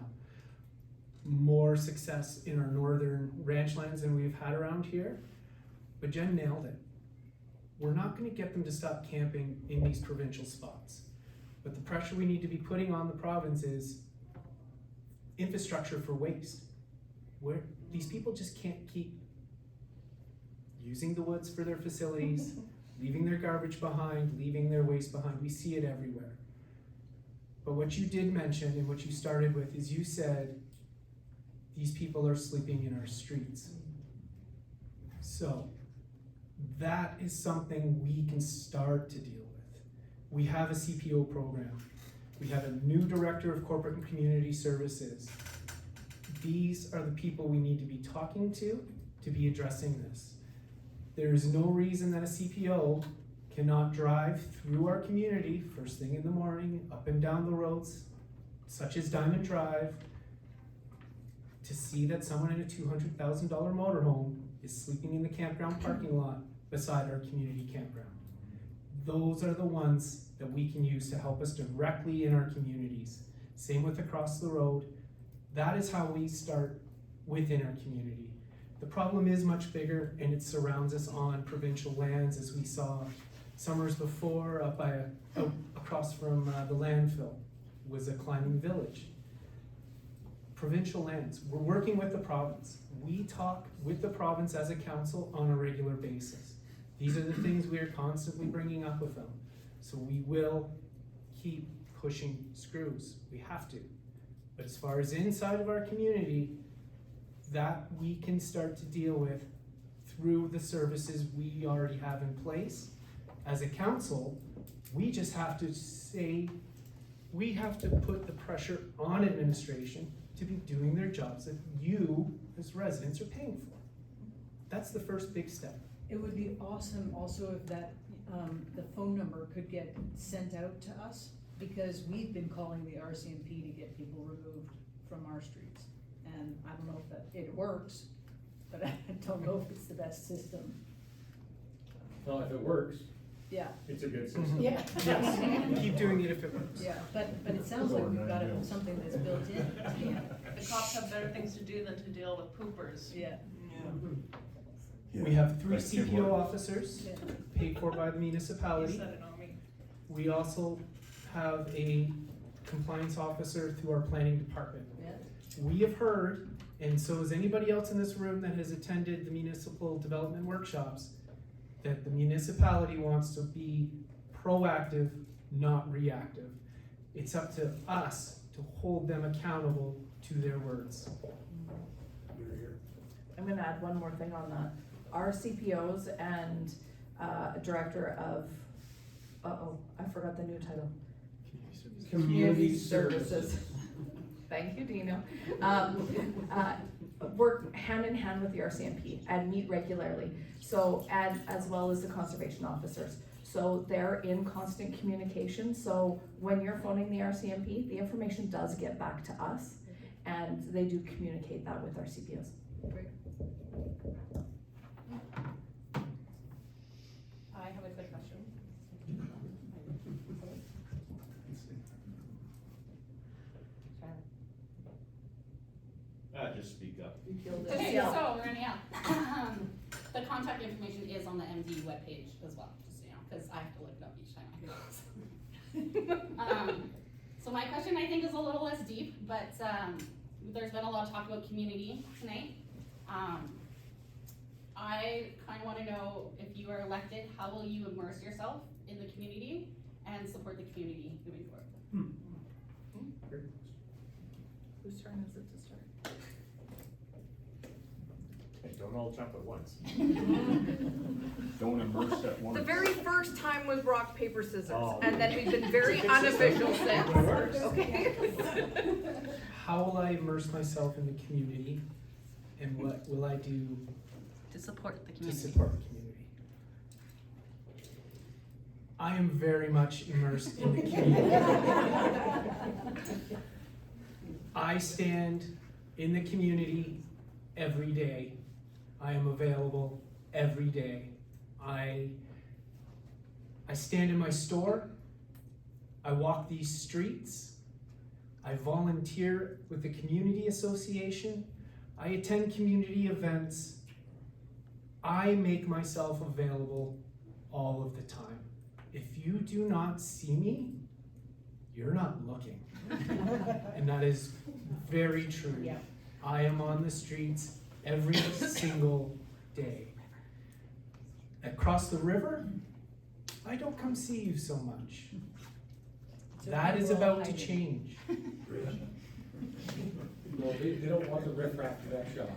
S2: More success in our northern ranch lands than we've had around here, but Jen nailed it. We're not going to get them to stop camping in these provincial spots, but the pressure we need to be putting on the province is infrastructure for waste. Where these people just can't keep using the woods for their facilities, leaving their garbage behind, leaving their waste behind. We see it everywhere. But what you did mention, and what you started with, is you said these people are sleeping in our streets. So that is something we can start to deal with. We have a CPO program. We have a new director of corporate and community services. These are the people we need to be talking to be addressing this. There is no reason that a CPO cannot drive through our community first thing in the morning, up and down the roads, such as Diamond Drive, to see that someone in a $200,000 motorhome is sleeping in the campground parking lot beside our community campground. Those are the ones that we can use to help us directly in our communities. Same with across the road. That is how we start within our community. The problem is much bigger, and it surrounds us on provincial lands, as we saw summers before up across from the landfill was a climbing village. provincial lands. We're working with the province. We talk with the province as a council on a regular basis. These are the things we are constantly bringing up with them. So we will keep pushing screws. We have to. But as far as inside of our community, that we can start to deal with through the services we already have in place. As a council, we just have to say, we have to put the pressure on administration to be doing their jobs that you, as residents, are paying for. That's the first big step.
S9: It would be awesome also if that, the phone number could get sent out to us, because we've been calling the RCMP to get people removed from our streets. And I don't know if that, it works, but I don't know if it's the best system.
S6: Well, if it works,
S9: Yeah,
S8: It's a good system.
S9: yeah.
S2: Yes, keep doing it if it works.
S9: Yeah, but it sounds like we've got something that's built in. Yeah.
S7: The cops have better things to do than to deal with poopers.
S9: Yeah.
S2: We have 3
S3: That's good
S2: CPO
S3: work.
S2: officers
S9: Yeah.
S2: paid for by the
S7: You
S2: municipality.
S7: said it, not me.
S2: We also have a compliance officer through our planning department.
S9: Yeah.
S2: We have heard, and so has anybody else in this room that has attended the municipal development workshops, that the municipality wants to be proactive, not reactive. It's up to us to hold them accountable to their words.
S4: I'm gonna add one more thing on that. Our CPOs and, director of, I forgot the new title.
S6: community services.
S4: Thank you, Dino. Work hand in hand with the RCMP and meet regularly. So, and as well as the conservation officers. So they're in constant communication. So when you're phoning the RCMP, the information does get back to us, and they do communicate that with our CPOs.
S13: I have a quick question.
S8: Just speak up.
S13: Okay,
S4: Yeah.
S13: so we're gonna, the contact information is on the MD webpage as well, just so you know, because I have to look it up each time I go. So my question, I think, is a little less deep, but, there's been a lot of talk about community tonight. I kinda wanna know, if you are elected, how will you immerse yourself in the community and support the community moving forward?
S4: Whose turn is it to start?
S8: Hey, don't all jump at once.
S14: Don't immerse at once.
S15: The very first time was rock, paper, scissors,
S8: Oh.
S15: and then we've been very unofficial since, okay?
S2: How will I immerse myself in the community, and what will I do
S13: To support the
S2: to support the community? I am very much immersed in the community. I stand in the community every day. I am available every day. I stand in my store. I walk these streets. I volunteer with the community association. I attend community events. I make myself available all of the time. If you do not see me, you're not looking. And that is very true.
S9: Yeah.
S2: I am on the streets every single day. Across the river, I don't come see you so much. That is about to change.
S6: Well, they don't want the riffraff of Exshaw.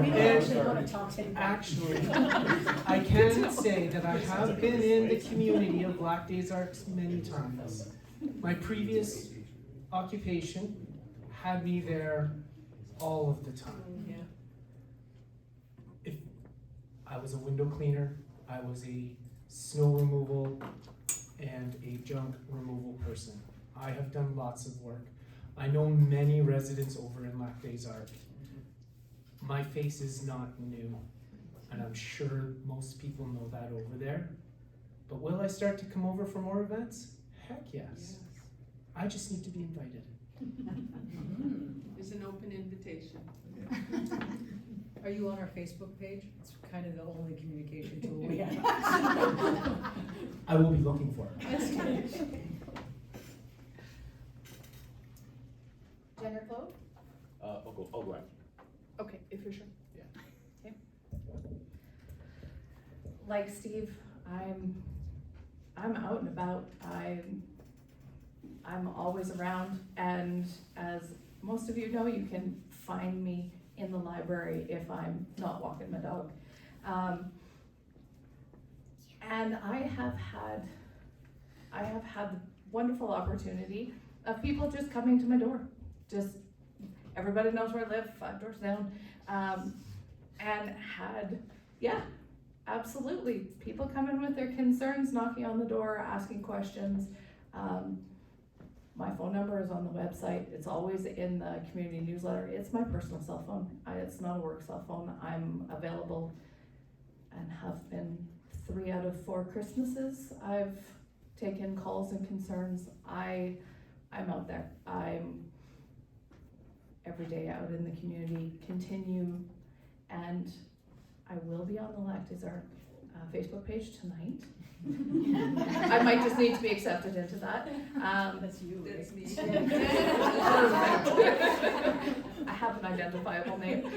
S9: We actually wanna talk to him.
S2: Actually, I can say that I have been in the community of Black Days Arcs many times. My previous occupation had me there all of the time.
S9: Yeah.
S2: If I was a window cleaner, I was a snow removal and a junk removal person. I have done lots of work. I know many residents over in Lac des Arcs. My face is not new, and I'm sure most people know that over there. But will I start to come over for more events? Heck yes. I just need to be invited.
S12: It's an open invitation.
S9: Are you on our Facebook page? It's kind of the only communication tool we have.
S2: I will be looking for it.
S1: Jen, Ken or Claude?
S8: I'll go ahead.
S15: Okay, if you're sure.
S4: Like Steve, I'm out and about. I'm always around, and as most of you know, you can find me in the library if I'm not walking my dog. And I have had the wonderful opportunity of people just coming to my door. Just, everybody knows where I live, 5 doors down. And absolutely, people come in with their concerns, knocking on the door, asking questions. My phone number is on the website. It's always in the community newsletter. It's my personal cell phone. It's not a work cell phone. I'm available and have been 3 out of 4 Christmases. I've taken calls and concerns. I'm out there. I'm every day out in the community, and I will be on the Lac des Arcs Facebook page tonight. I might just need to be accepted into that.
S11: That's you.
S12: That's me.
S4: I have an identifiable name.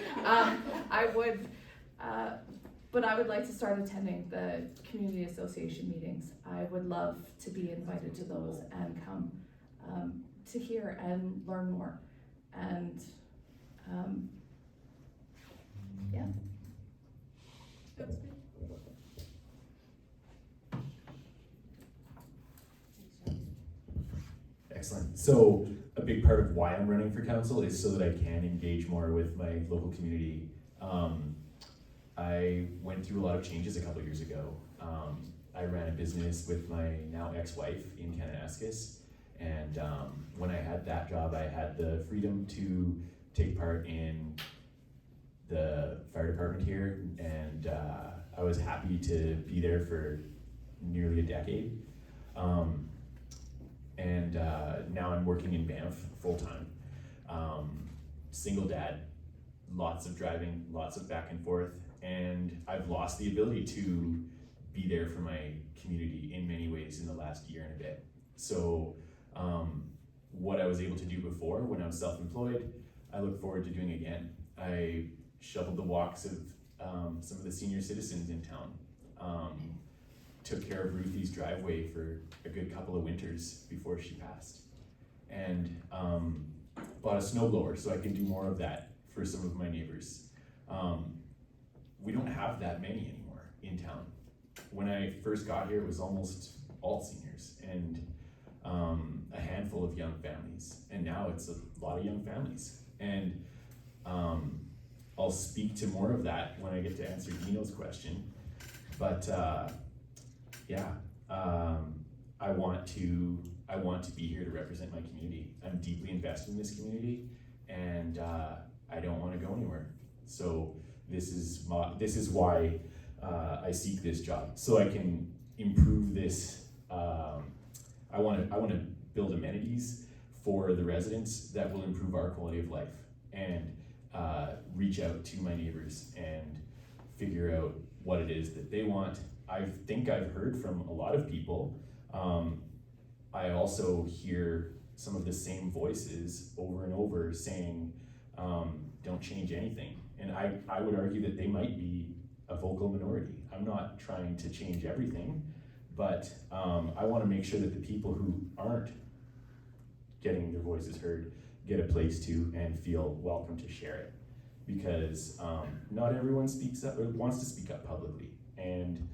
S4: But I would like to start attending the community association meetings. I would love to be invited to those and come to hear and learn more. And yeah.
S3: Excellent. So a big part of why I'm running for council is so that I can engage more with my local community. I went through a lot of changes a couple years ago. I ran a business with my now ex-wife in Kananaskis, and when I had that job, I had the freedom to take part in the fire department here, and I was happy to be there for nearly a decade. And now I'm working in Banff full-time. Single dad, lots of driving, lots of back and forth, and I've lost the ability to be there for my community in many ways in the last year and a bit. So what I was able to do before when I was self-employed, I look forward to doing again. I shoveled the walks of some of the senior citizens in town. Took care of Ruthie's driveway for a good couple of winters before she passed. And bought a snowblower so I can do more of that for some of my neighbors. We don't have that many anymore in town. When I first got here, it was almost all seniors and a handful of young families. And now it's a lot of young families. And I'll speak to more of that when I get to answer Dino's question. But I want to be here to represent my community. I'm deeply invested in this community, and I don't want to go anywhere. So this is why I seek this job, so I can improve this. I want to build amenities for the residents that will improve our quality of life, and reach out to my neighbors and figure out what it is that they want. I think I've heard from a lot of people. I also hear some of the same voices over and over saying, don't change anything. And I would argue that they might be a vocal minority. I'm not trying to change everything, but I want to make sure that the people who aren't getting their voices heard get a place to and feel welcome to share it. Because not everyone speaks up or wants to speak up publicly. And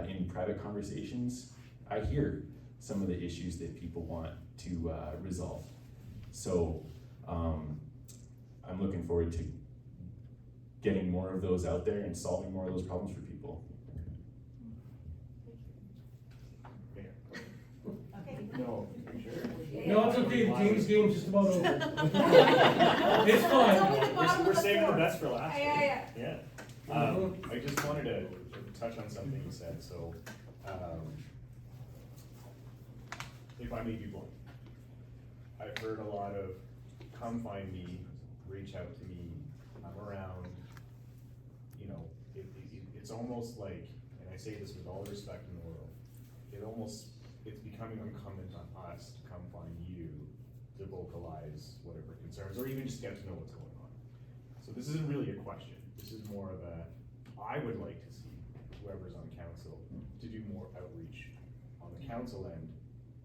S3: in private conversations, I hear some of the issues that people want to resolve. So I'm looking forward to getting more of those out there and solving more of those problems for people.
S8: No, sure.
S6: No, it's okay, the James game's just about over. It's fine.
S8: We're saving the best for last.
S12: Yeah.
S8: I just wanted to touch on something you said. So, if I may be blunt, I've heard a lot of come find me, reach out to me, I'm around. You know, it's almost like, and I say this with all the respect in the world, it's becoming incumbent on us to come find you to vocalize whatever concerns, or even just get to know what's going on. So this isn't really a question, this is more of a, I would like to see whoever's on council to do more outreach on the council end,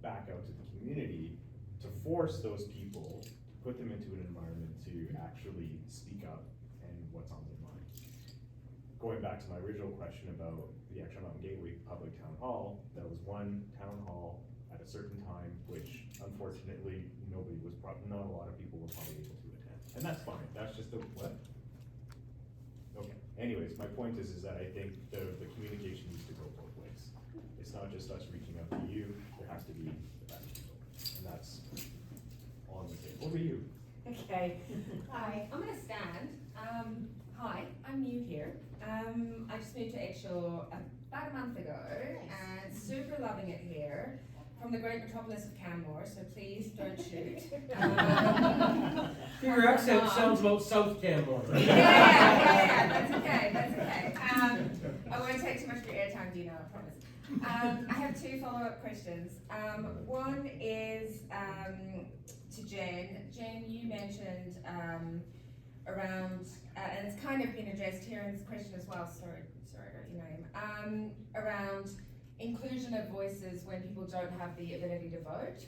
S8: back out to the community, to force those people, put them into an environment to actually speak up and what's on their mind. Going back to my original question about the Exshaw Mountain Gateway Public Town Hall, that was one town hall at a certain time, which unfortunately not a lot of people were probably able to attend. And that's fine, that's just the, what? Okay, anyways, my point is that I think the communication needs to go both ways. It's not just us reaching out to you, there has to be the best people, and that's on the table. Over to you.
S14: Okay, hi, I'm gonna stand. Hi, I'm new here. I just moved to Exshaw about a month ago and super loving it here. From the great metropolis of Canmore, so please don't shoot.
S6: Your accent sounds about South Canmore.
S14: Yeah, that's okay. I won't take too much of your airtime, Dino, I promise. I have two follow-up questions. One is to Jen. Jen, you mentioned around, and it's kind of been addressed here in this question as well, sorry, I got your name, around inclusion of voices when people don't have the ability to vote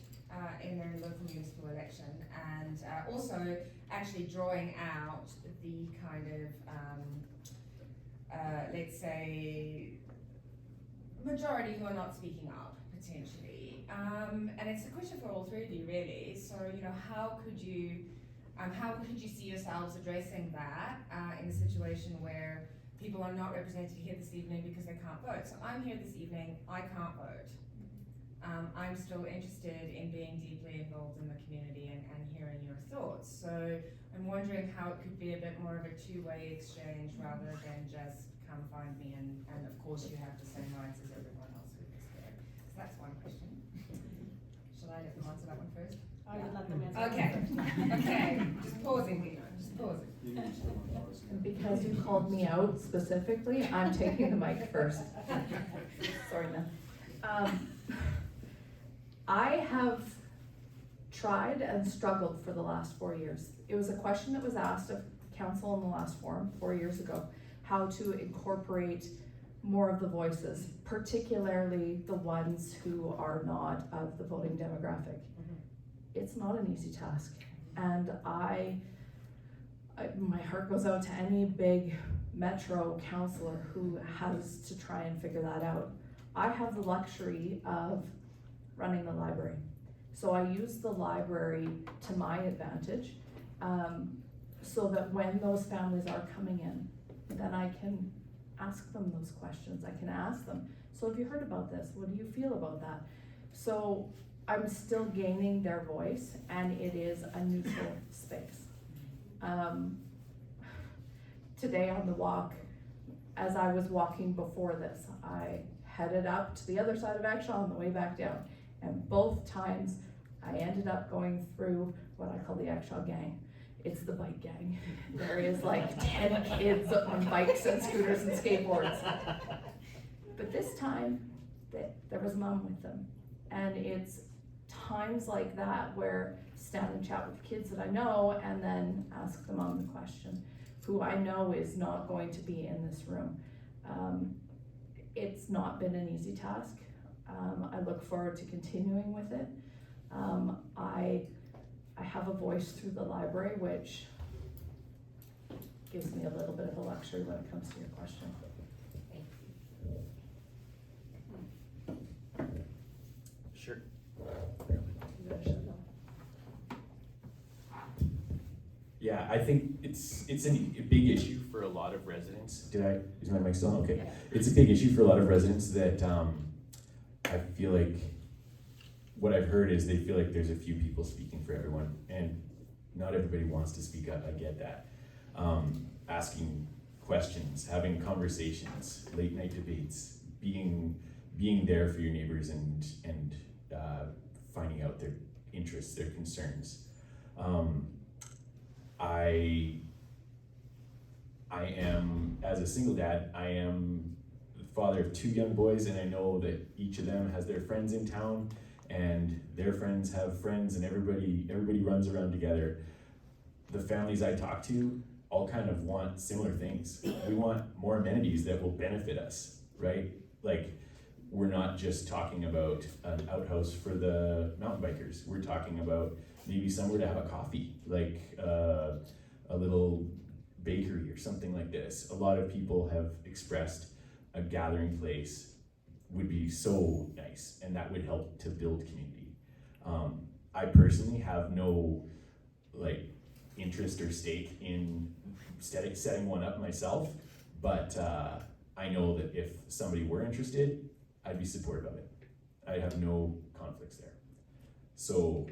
S14: in their local municipal election, and also actually drawing out the kind of, let's say, majority who are not speaking up, potentially. And it's a question for all three of you, really. So, how could you see yourselves addressing that in a situation where people are not represented here this evening because they can't vote? So I'm here this evening, I can't vote. I'm still interested in being deeply involved in the community and hearing your thoughts. So I'm wondering how it could be a bit more of a two-way exchange rather than just come find me and of course you have the same rights as everyone else who is there. So that's one question. Shall I let them answer that one first?
S1: I would let them answer.
S14: Okay, just pausing, Dino, just pausing.
S4: Because you called me out specifically, I'm taking the mic first. Sorry, no. I have tried and struggled for the last 4 years. It was a question that was asked of council in the last forum 4 years ago, how to incorporate more of the voices, particularly the ones who are not of the voting demographic. It's not an easy task, and my heart goes out to any big metro councillor who has to try and figure that out. I have the luxury of running the library, so I use the library to my advantage, so that when those families are coming in, then I can ask them those questions. I can ask them, so have you heard about this? What do you feel about that? So I'm still gaining their voice, and it is a neutral space. Today on the walk, as I was walking before this, I headed up to the other side of Exshaw on the way back down, and both times I ended up going through what I call the Exshaw gang. It's the bike gang. There is like 10 kids on bikes and scooters and skateboards. But this time, there was mom with them, and it's times like that where stand and chat with the kids that I know and then ask the mom the question, who I know is not going to be in this room. It's not been an easy task. I look forward to continuing with it. I have a voice through the library, which gives me a little bit of a luxury when it comes to your question.
S3: Sure. Yeah, I think it's a big issue for a lot of residents. Is my mic still on? Okay.
S4: Yeah.
S3: It's a big issue for a lot of residents that I feel like what I've heard is they feel like there's a few people speaking for everyone, and not everybody wants to speak up. I get that. Asking questions, having conversations, late night debates, being there for your neighbors and finding out their interests, their concerns. I am, as a single dad, I am the father of 2 young boys, and I know that each of them has their friends in town, and their friends have friends, and everybody runs around together. the families I talk to all kind of want similar things. We want more amenities that will benefit us, right? Like, we're not just talking about an outhouse for the mountain bikers. We're talking about maybe somewhere to have a coffee, like a little bakery or something like this. A lot of people have expressed a gathering place would be so nice, and that would help to build community. I personally have no like interest or stake in setting one up myself, but I know that if somebody were interested, I'd be supportive of it. I have no conflicts there. So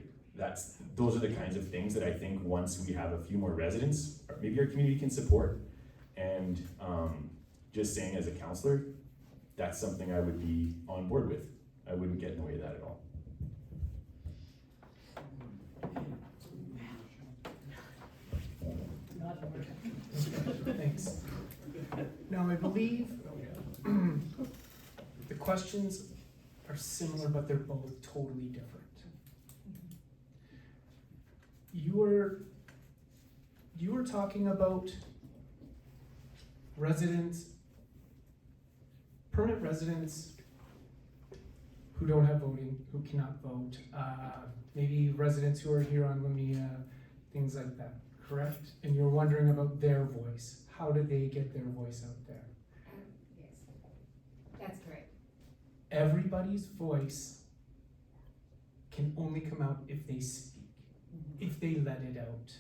S3: those are the kinds of things that I think once we have a few more residents, maybe our community can support. And just saying as a counselor, that's something I would be on board with. I wouldn't get in the way of that at all.
S2: Thanks. Now, I believe the questions are similar, but they're both totally different. You were talking about residents, permanent residents who don't have voting, who cannot vote, maybe residents who are here on Lumia, things like that, correct? And you're wondering about their voice. How do they get their voice out there?
S16: Yes, that's correct.
S2: Everybody's voice can only come out if they speak, if they let it out.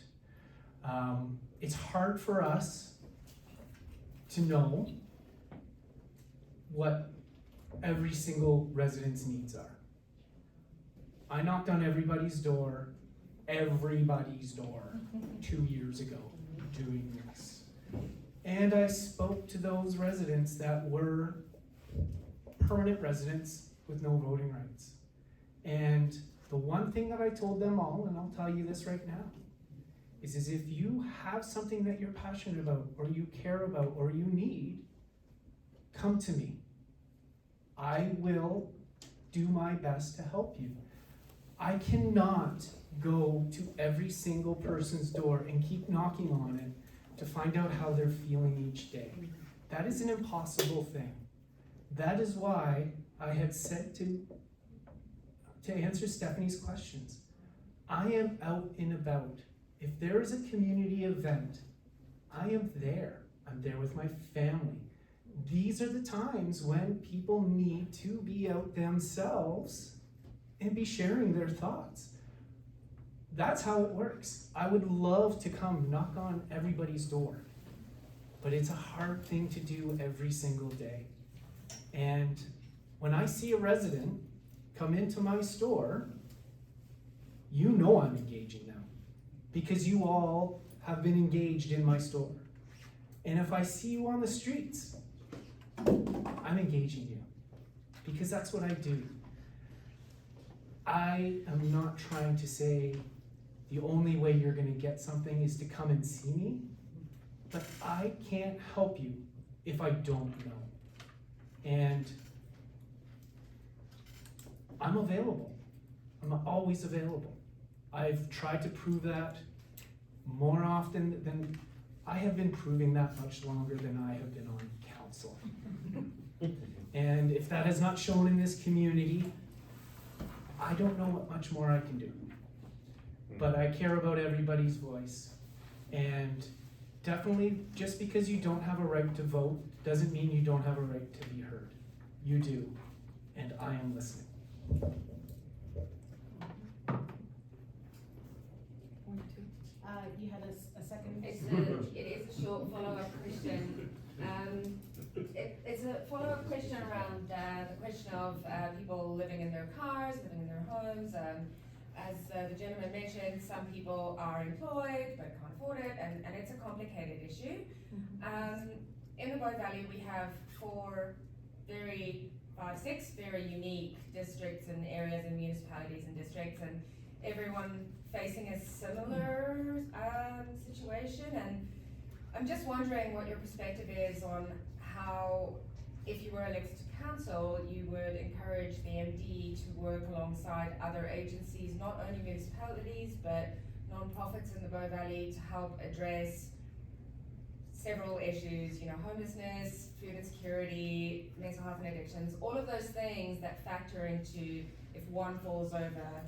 S2: It's hard for us to know what every single resident's needs are. I knocked on everybody's door 2 years ago doing this. And I spoke to those residents that were permanent residents with no voting rights. And the one thing that I told them all, and I'll tell you this right now, is if you have something that you're passionate about, or you care about, or you need, come to me. I will do my best to help you. I cannot go to every single person's door and keep knocking on it to find out how they're feeling each day. That is an impossible thing. That is why I had said to answer Stephanie's questions, I am out and about. If there is a community event, I am there. I'm there with my family. These are the times when people need to be out themselves and be sharing their thoughts. That's how it works. I would love to come knock on everybody's door, but it's a hard thing to do every single day. And when I see a resident come into my store, you know I'm engaging them because you all have been engaged in my store. And if I see you on the streets, I'm engaging you because that's what I do. I am not trying to say the only way you're going to get something is to come and see me, but I can't help you if I don't know. And I'm available. I'm always available. I've tried to prove that more often than I have been proving that much longer than I have been on council. And if that has not shown in this community, I don't know what much more I can do. But I care about everybody's voice. And definitely, just because you don't have a right to vote doesn't mean you don't have a right to be heard. You do, and I am listening.
S16: You had a second? It is a short follow-up question. It's a follow-up question around the question of people living in their cars, living in their homes. As the gentleman mentioned, some people are employed but can't afford it, and it's a complicated issue. In the Bow Valley, we have six very unique districts and areas and municipalities and districts, and everyone facing a similar situation. And I'm just wondering what your perspective is on how, if you were elected to council, you would encourage the MD to work alongside other agencies, not only municipalities, but nonprofits in the Bow Valley to help address several issues, homelessness, food insecurity, mental health and addictions, all of those things that factor into if one falls over,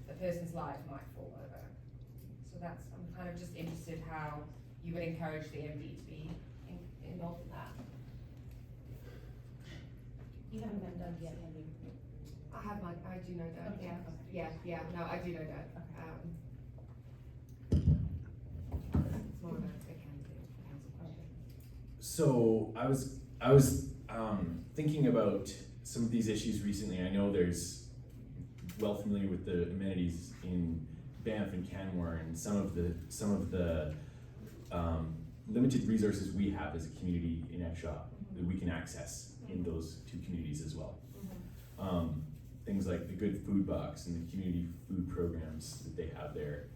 S16: the person's life might fall over. So I'm kind of just interested how you would encourage the MD to be involved in that.
S13: You haven't been done yet, have you?
S16: I do know Doug,
S13: Okay.
S16: yeah, no, I do know Doug. It's more of a council question.
S3: So I was thinking about some of these issues recently. I know there's well familiar with the amenities in Banff and Canmore and some of the limited resources we have as a community in Exshaw that we can access in those two communities as well. Things like the Good Food Box and the community food programs that they have there,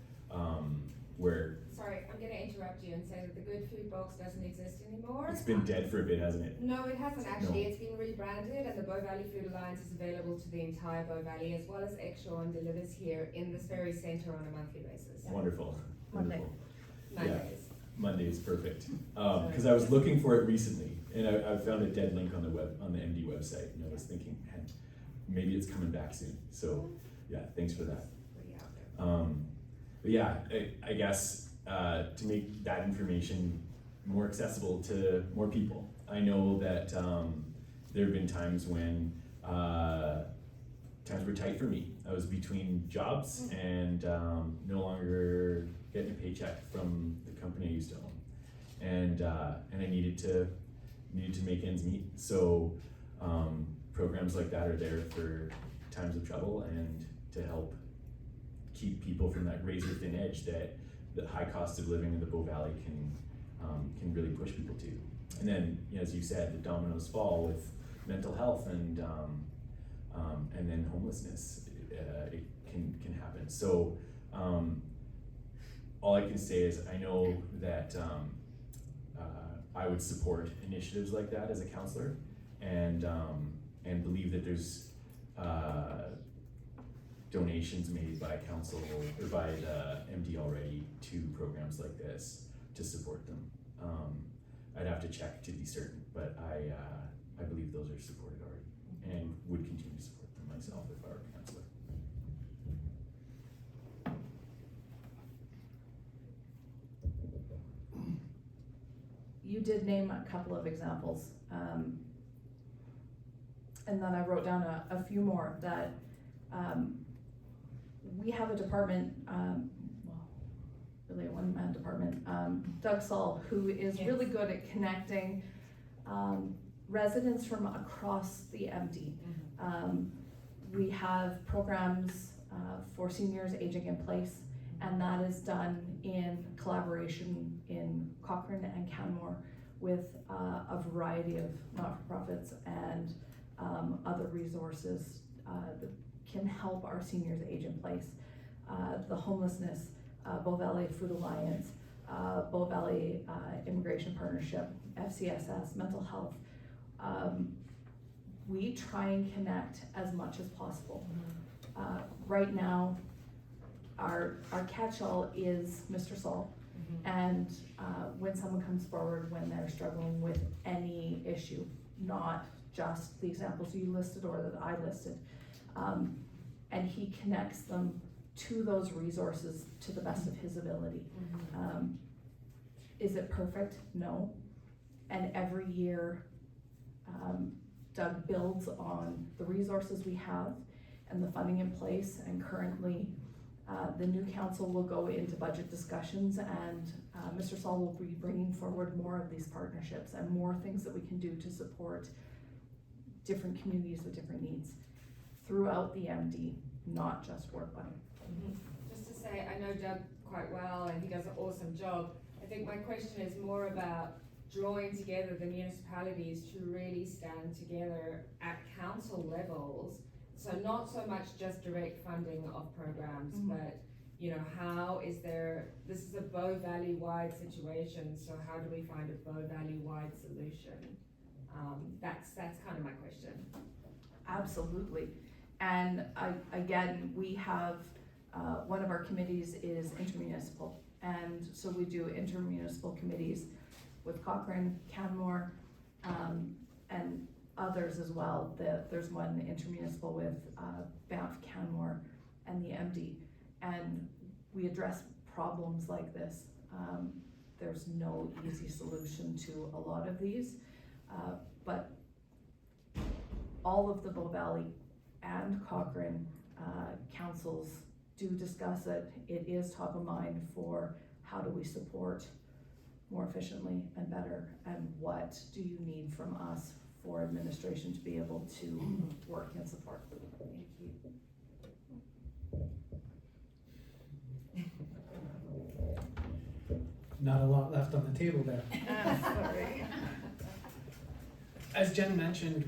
S3: where
S16: Sorry, I'm gonna interrupt you and say that the Good Food Box doesn't exist anymore.
S3: it's been dead for a bit, hasn't it?
S16: No, it hasn't actually.
S3: No.
S16: It's been rebranded, and the Bow Valley Food Alliance is available to the entire Bow Valley, as well as Exshaw, and delivers here in this very centre on a monthly basis.
S3: Wonderful.
S4: Monday.
S3: Wonderful.
S16: Mondays.
S3: Monday is perfect. Because I was looking for it recently, and I found a dead link on the MD website, and I was thinking, man, maybe it's coming back soon. So, yeah, thanks for that.
S16: Pretty out there.
S3: But yeah, I guess to make that information more accessible to more people. I know that there have been times when times were tight for me. I was between jobs and no longer getting a paycheck from the company I used to own, and I needed to make ends meet. So programs like that are there for times of trouble and to help keep people from that razor thin edge that the high cost of living in the Bow Valley can really push people to. And then, as you said, the dominoes fall with mental health and then homelessness. It can happen. So all I can say is I know that I would support initiatives like that as a counselor, and believe that there's donations made by council or by the MD already to programs like this to support them. I'd have to check to be certain, but I believe those are supported already and would continue to support them myself if I were councillor.
S4: You did name a couple of examples, and then I wrote down a few more that we have a department, well, really a one-man department, Doug Saul, who is really good at connecting residents from across the MD. We have programs for seniors aging in place, and that is done in collaboration in Cochrane and Canmore with a variety of not-for-profits and other resources that can help our seniors age in place. The homelessness, Bow Valley Food Alliance, Bow Valley Immigration Partnership, FCSS, mental health. We try and connect as much as possible. Right now, our catch-all is Mr. Saul. And when someone comes forward when they're struggling with any issue, not just the examples you listed or that I listed, and he connects them to those resources to the best of his ability. Is it perfect? No. And every year, Doug builds on the resources we have and the funding in place, and currently the new council will go into budget discussions, and Mr. Saul will be bringing forward more of these partnerships and more things that we can do to support different communities with different needs throughout the MD, not just Ward 1.
S16: Just to say, I know Doug quite well, and he does an awesome job. I think my question is more about drawing together the municipalities to really stand together at council levels. So not so much just direct funding of programs, but how is there, this is a Bow Valley wide situation, so how do we find a Bow Valley wide solution? That's kind of my question.
S4: Absolutely. And again, we have One of our committees is intermunicipal, and so we do intermunicipal committees with Cochrane, Canmore, and others as well. There's one intermunicipal with Banff, Canmore, and the MD, and we address problems like this. There's no easy solution to a lot of these, but all of the Bow Valley and Cochrane councils do discuss it. It is top of mind for how do we support more efficiently and better, and what do you need from us for administration to be able to work and support. Thank you.
S2: Not a lot left on the table there.
S4: Sorry.
S2: As Jen mentioned,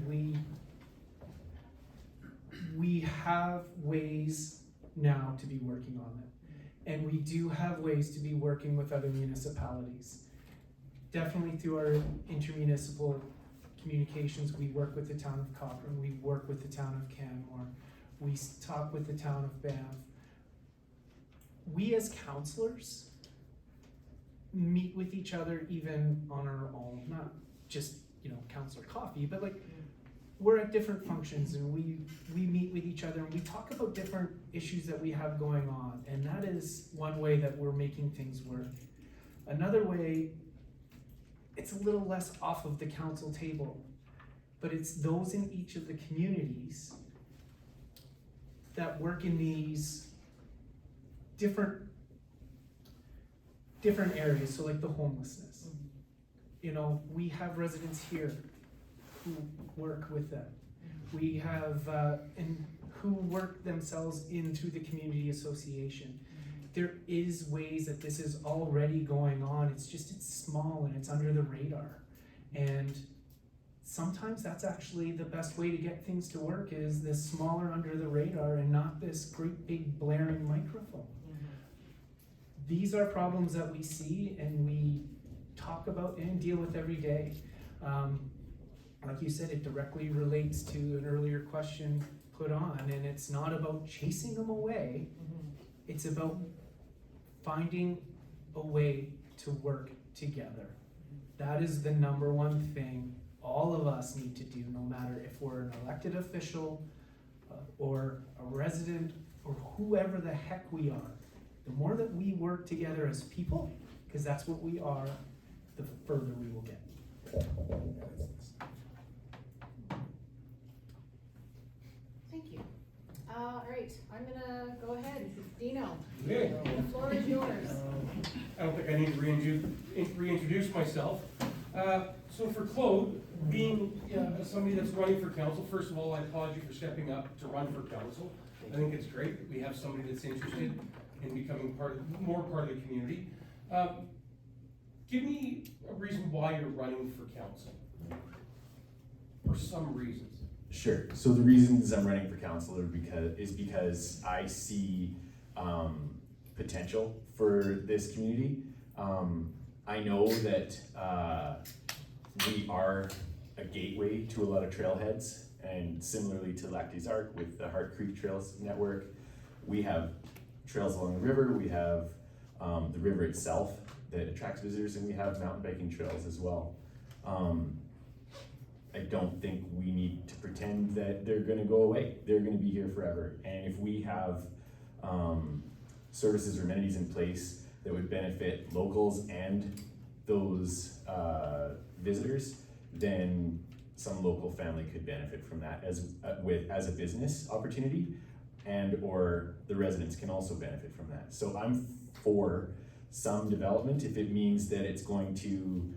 S2: we have ways now to be working on it. And we do have ways to be working with other municipalities. Definitely through our intermunicipal communications, we work with the town of Cochrane, we work with the town of Canmore, we talk with the town of Banff. We as councillors meet with each other even on our own, not just, councillor coffee, but like, we're at different functions and we meet with each other and we talk about different issues that we have going on, and that is one way that we're making things work. Another way, it's a little less off of the council table, but it's those in each of the communities that work in these different areas, so like the homelessness. We have residents here who work with them. We have, and who work themselves into the community association. There is ways that this is already going on, it's small and it's under the radar. And sometimes that's actually the best way to get things to work, is this smaller under the radar and not this great big blaring microphone. These are problems that we see and we talk about and deal with every day. Like you said, it directly relates to an earlier question put on, and it's not about chasing them away. It's about finding a way to work together. That is the number one thing all of us need to do, no matter if we're an elected official or a resident or whoever the heck we are. The more that we work together as people, because that's what we are, the further we will get.
S1: Thank you. All right, I'm gonna go ahead. Dino,
S6: Okay.
S1: the floor is yours.
S6: I don't think I need to reintroduce myself. So for Claude, being somebody that's running for council, first of all, I applaud you for stepping up to run for council. I think it's great that we have somebody that's interested in becoming more part of the community. Give me a reason why you're running for council, or some reasons.
S3: Sure. So the reasons I'm running for council is because I see potential for this community. I know that we are a gateway to a lot of trailheads, and similarly to Lac des Arcs with the Hart Creek Trails Network, we have trails along the river, we have the river itself that attracts visitors, and we have mountain biking trails as well. I don't think we need to pretend that they're gonna go away. They're gonna be here forever. And if we have services or amenities in place that would benefit locals and those visitors, then some local family could benefit from that as a business opportunity, and or the residents can also benefit from that. So I'm for some development if it means that it's going to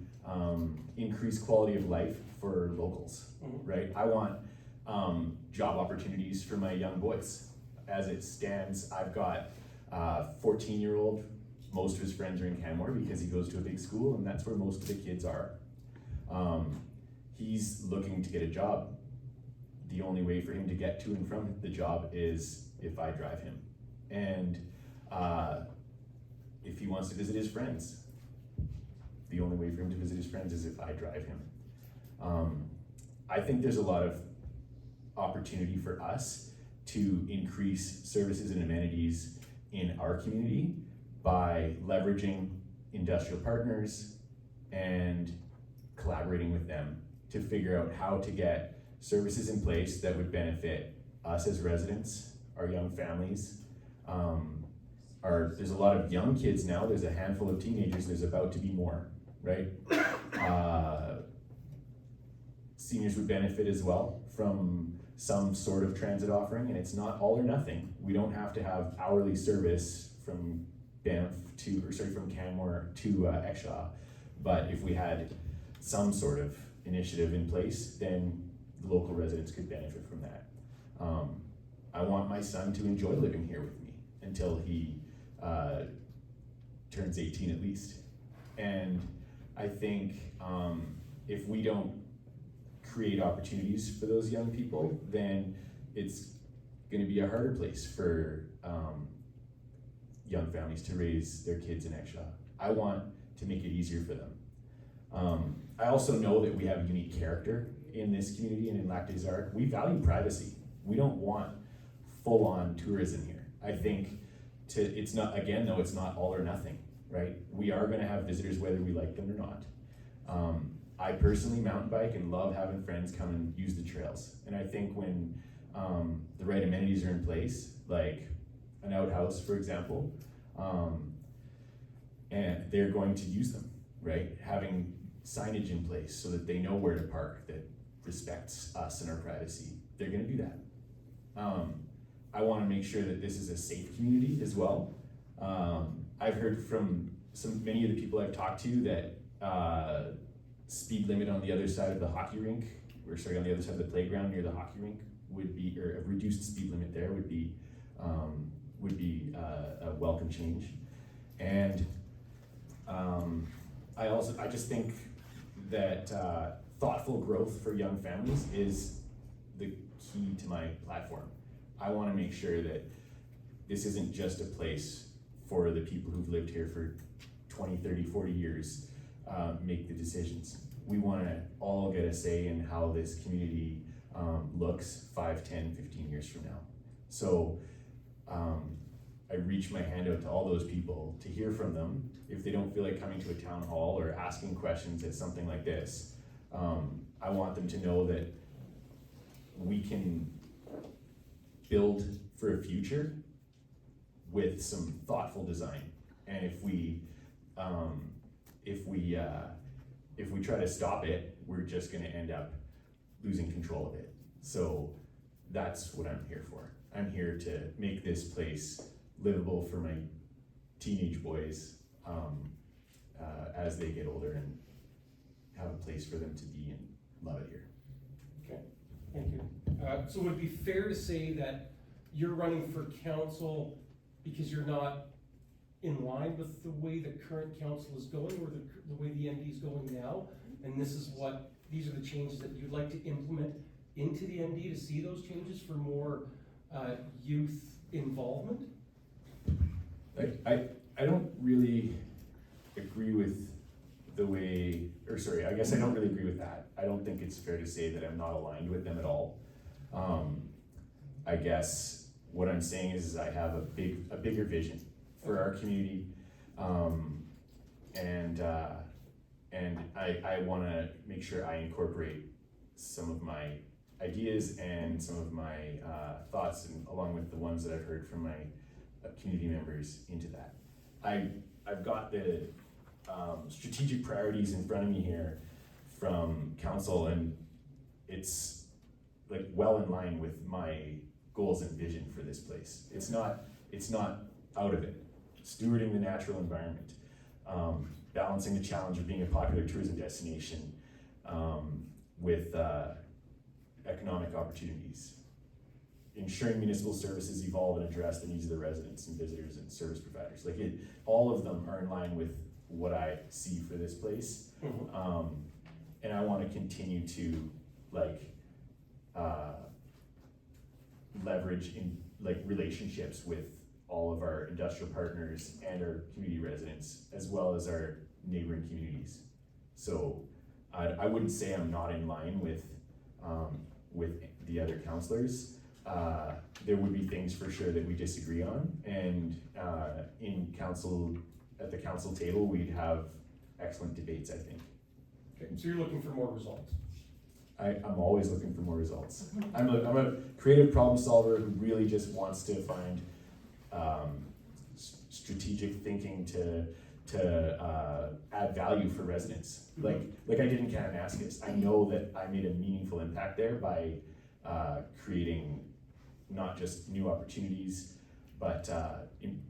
S3: increase quality of life for locals, right? I want job opportunities for my young boys. As it stands, I've got a 14-year-old, most of his friends are in Canmore because he goes to a big school and that's where most of the kids are. He's looking to get a job. The only way for him to get to and from the job is if I drive him. And if he wants to visit his friends, the only way for him to visit his friends is if I drive him. I think there's a lot of opportunity for us to increase services and amenities in our community by leveraging industrial partners and collaborating with them to figure out how to get services in place that would benefit us as residents, our young families. There's a lot of young kids now, there's a handful of teenagers, there's about to be more, right? Seniors would benefit as well from some sort of transit offering, and it's not all or nothing. We don't have to have hourly service from from Canmore to Exshaw, but if we had some sort of initiative in place, then the local residents could benefit from that. I want my son to enjoy living here with me until he turns 18 at least. And I think if we don't create opportunities for those young people, then it's gonna be a harder place for young families to raise their kids in Exshaw. I want to make it easier for them. I also know that we have a unique character in this community and in Lac des Arcs. We value privacy. We don't want full-on tourism here. I think it's not, again though, it's not all or nothing, right? We are gonna have visitors whether we like them or not. I personally mountain bike and love having friends come and use the trails. And I think when the right amenities are in place, like an outhouse, for example, and they're going to use them, right? Having signage in place so that they know where to park, that respects us and our privacy, they're gonna do that. I wanna make sure that this is a safe community as well. I've heard from many of the people I've talked to that speed limit on the other side of the hockey rink, on the other side of the playground near the hockey rink would be, or a reduced speed limit there would be a welcome change. And I just think that thoughtful growth for young families is the key to my platform. I want to make sure that this isn't just a place for the people who've lived here for 20, 30, 40 years make the decisions. We want to all get a say in how this community looks 5, 10, 15 years from now. So I reach my hand out to all those people to hear from them. If they don't feel like coming to a town hall or asking questions at something like this, I want them to know that we can build for a future with some thoughtful design. And if we try to stop it, we're just gonna end up losing control of it. So that's what I'm here for. I'm here to make this place livable for my teenage boys as they get older and have a place for them to be and love it here.
S6: Okay, thank you. So would it be fair to say that you're running for council because you're not in line with the way the current council is going or the way the MD is going now? And these are the changes that you'd like to implement into the MD to see those changes for more youth involvement?
S3: I don't really agree with I guess I don't really agree with that. I don't think it's fair to say that I'm not aligned with them at all. I guess what I'm saying is I have a bigger vision for our community, and I want to make sure I incorporate some of my ideas and some of my thoughts, and along with the ones that I've heard from my community members into that. I've got the strategic priorities in front of me here from council, and it's like well in line with my goals and vision for this place. It's not out of it. Stewarding the natural environment, balancing the challenge of being a popular tourism destination with economic opportunities, ensuring municipal services evolve and address the needs of the residents and visitors and service providers. All of them are in line with what I see for this place. Mm-hmm. And I want to continue to leverage in relationships with all of our industrial partners and our community residents, as well as our neighboring communities. So I wouldn't say I'm not in line with the other councillors. there would be things for sure that we disagree on, and at the council table, we'd have excellent debates, I think.
S6: Okay, so you're looking for more results.
S3: I'm always looking for more results. I'm a creative problem solver who really just wants to find strategic thinking to add value for residents. Like I did in Kananaskis. I know that I made a meaningful impact there by creating not just new opportunities, but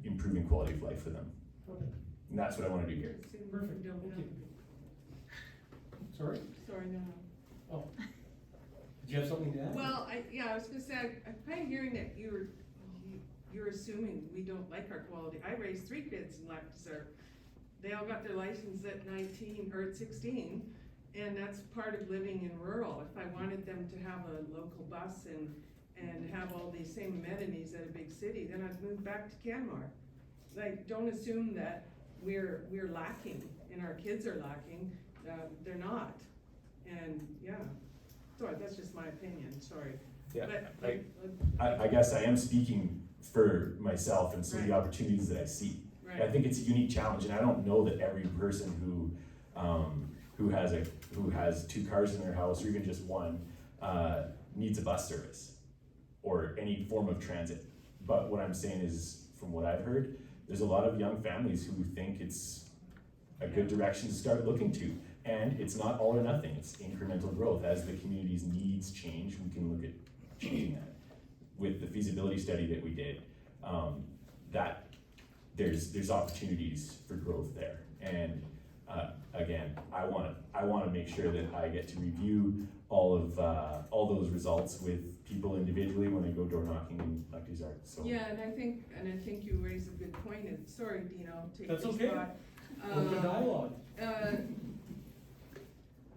S3: improving quality of life for them.
S6: Okay.
S3: And that's what I want to do here.
S6: Perfect. Thank you. Sorry?
S12: Sorry, no.
S6: Oh. Did you have something to add?
S12: Well, I was gonna say, I'm kind of hearing that you're assuming we don't like our quality. I raised 3 kids in Lac des Arcs. They all got their license at 19 or at 16, and that's part of living in rural. If I wanted them to have a local bus and have all these same amenities at a big city, then I'd move back to Canmore. Like, don't assume that we're lacking and our kids are lacking. They're not. And yeah, sorry, that's just my opinion, sorry.
S3: Yeah,
S12: But,
S3: I guess I am speaking for myself and some of the
S12: Right.
S3: opportunities that I see.
S12: Right.
S3: I think it's a unique challenge, and I don't know that every person who has 2 cars in their house, or even just one, needs a bus service or any form of transit. But what I'm saying is, from what I've heard, there's a lot of young families who think it's a good direction to start looking to. And it's not all or nothing, it's incremental growth. As the community's needs change, we can look at changing that. With the feasibility study that we did, that there's opportunities for growth there. And again, I wanna make sure that I get to review all those results with people individually when I go door knocking in Lac des Arcs, so.
S12: yeah, and I think you raise a good point, and sorry, Dino, take
S6: That's
S12: your
S6: okay.
S12: spot.
S6: Open dialogue.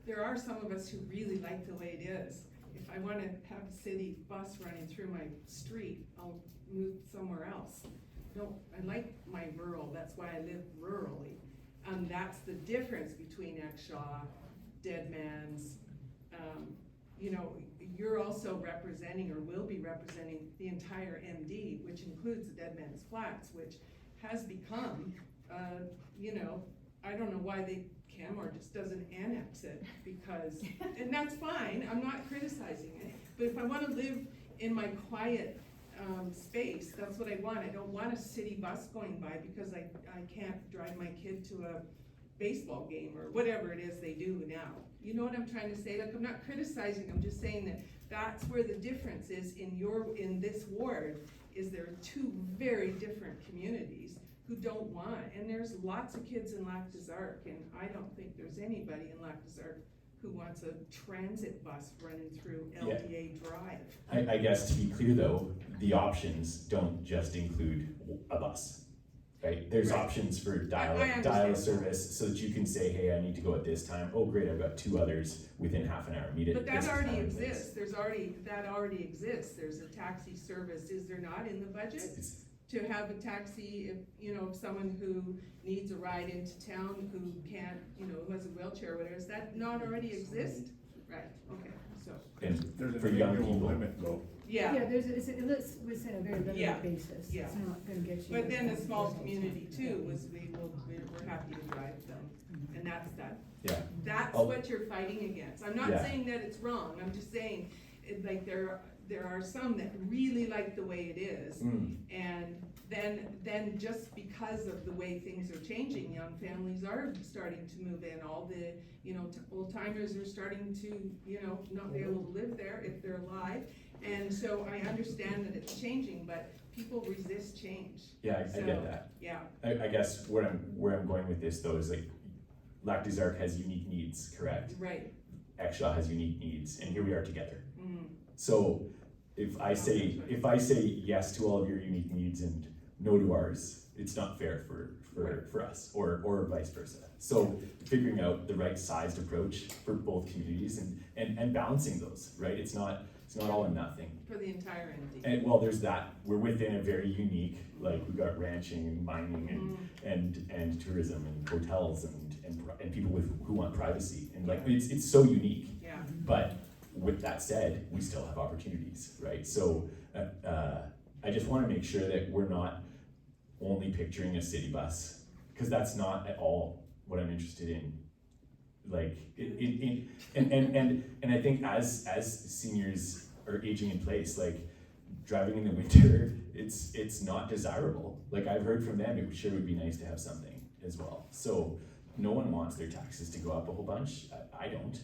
S12: There are some of us who really like the way it is. If I wanna have a city bus running through my street, I'll move somewhere else. No, I like my rural, that's why I live rurally. That's the difference between Exshaw, Deadman's, you know, you're also representing, or will be representing, the entire MD, which includes the Deadman's Flats, which has become, you know, I don't know why Canmore just doesn't annex it, because, and that's fine, I'm not criticizing it, but if I wanna live in my quiet space, that's what I want. I don't want a city bus going by because I can't drive my kid to a baseball game or whatever it is they do now. You know what I'm trying to say? Like, I'm not criticizing, I'm just saying that that's where the difference is in this ward, is there are 2 very different communities who don't want, and there's lots of kids in Lac des Arcs, and I don't think there's anybody in Lac des Arcs who wants a transit bus running through LDA Drive.
S3: I guess to be clear though, the options don't just include a bus, right? There's
S12: Right.
S3: options for
S12: I
S3: dial
S12: understand.
S3: service, so that you can say, hey, I need to go at this time. Oh, great, I've got 2 others within half an hour. Meet it.
S12: But
S3: this
S12: that already
S3: time.
S12: exists, that already exists, there's a taxi service, is there not in the budget?
S3: It's-
S12: To have a taxi, if, you know, someone who needs a ride into town, who can't, you know, who has a wheelchair or whatever, does that not already exist? Right, okay, so,
S3: And
S10: There's a
S3: for young
S10: minimum
S3: people.
S10: limit though.
S12: yeah,
S5: it's within a very
S12: Yeah.
S5: limited basis,
S12: Yeah.
S5: it's not gonna get you.
S12: but then the
S5: as
S12: small
S5: far as
S12: community
S5: it's
S12: too, we're happy to drive them, and that's that.
S3: Yeah.
S12: That's
S3: Oh.
S12: what you're fighting against. I'm not
S3: Yeah.
S12: saying that it's wrong, I'm just saying, like, there are some that really like the way it is. And then just because of the way things are changing, young families are starting to move in. All the, you know, old timers are starting to, you know, not be able to live there if they're alive. And so I understand that it's changing, but people resist change.
S3: Yeah, I
S12: So,
S3: get that.
S12: Yeah,
S3: I guess where I'm going with this though is like, Lac des Arcs has unique needs, correct?
S12: right.
S3: Exshaw has unique needs, and here we are together.
S12: Mhm.
S3: So if I say yes to all of your unique needs and no to ours, it's not fair for us, or vice versa. So figuring out the right sized approach for both communities and balancing those, right? It's not all or nothing.
S12: For the entire MD.
S3: And well, there's that, we're within a very unique, like we've got ranching and mining and tourism and hotels and people who want privacy, and like, it's so unique.
S12: Yeah.
S3: But with that said, we still have opportunities, right? So I just wanna make sure that we're not only picturing a city bus, cause that's not at all what I'm interested in. Like, and I think as seniors are aging in place, like, driving in the winter, it's not desirable. Like, I've heard from them, it sure would be nice to have something as well. So, no one wants their taxes to go up a whole bunch. I don't.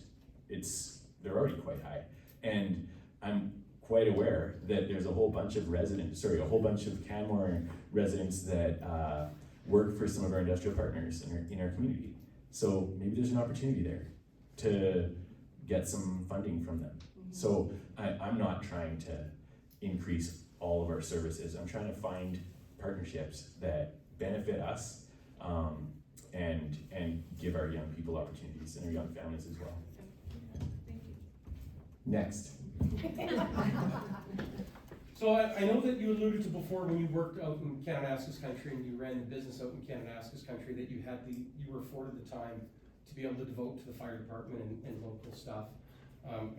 S3: They're already quite high. And I'm quite aware that there's a whole bunch of Canmore residents that work for some of our industrial partners in our community. So maybe there's an opportunity there to get some funding from them. So I'm not trying to increase all of our services. I'm trying to find partnerships that benefit us and give our young people opportunities and our young families as well.
S7: Thank you.
S3: Next.
S6: So I know that you alluded to before when you worked out in Kananaskis country and you ran the business out in Kananaskis country that you were afforded the time to be able to devote to the fire department and local stuff.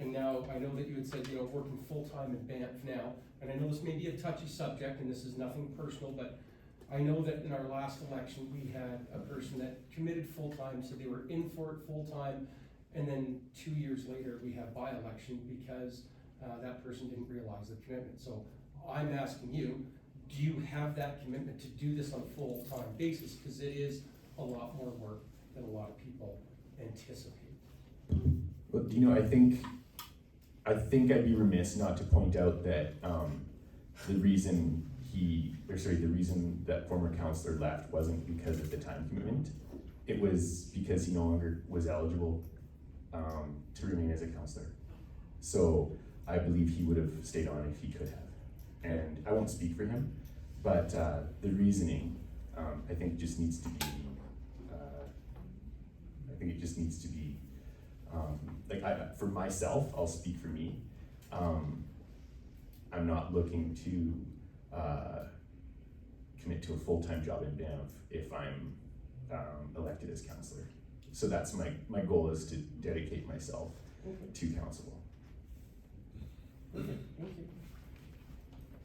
S6: And now I know that you had said, working full-time in Banff now, and I know this may be a touchy subject and this is nothing personal, but I know that in our last election, we had a person that committed full-time, so they were in for it full-time, and then 2 years later, we had by-election because that person didn't realize the commitment. So I'm asking you, do you have that commitment to do this on a full-time basis? Because it is a lot more work than a lot of people anticipate.
S3: Well, I think I'd be remiss not to point out that the reason that former councillor left wasn't because of the time commitment. It was because he no longer was eligible to remain as a councillor. So I believe he would have stayed on if he could have. And I won't speak for him, but the reasoning, I think just needs to be, for myself, I'll speak for me. I'm not looking to commit to a full-time job in Banff if I'm elected as councillor. So that's my goal, is to dedicate myself to council.
S6: Okay, thank you.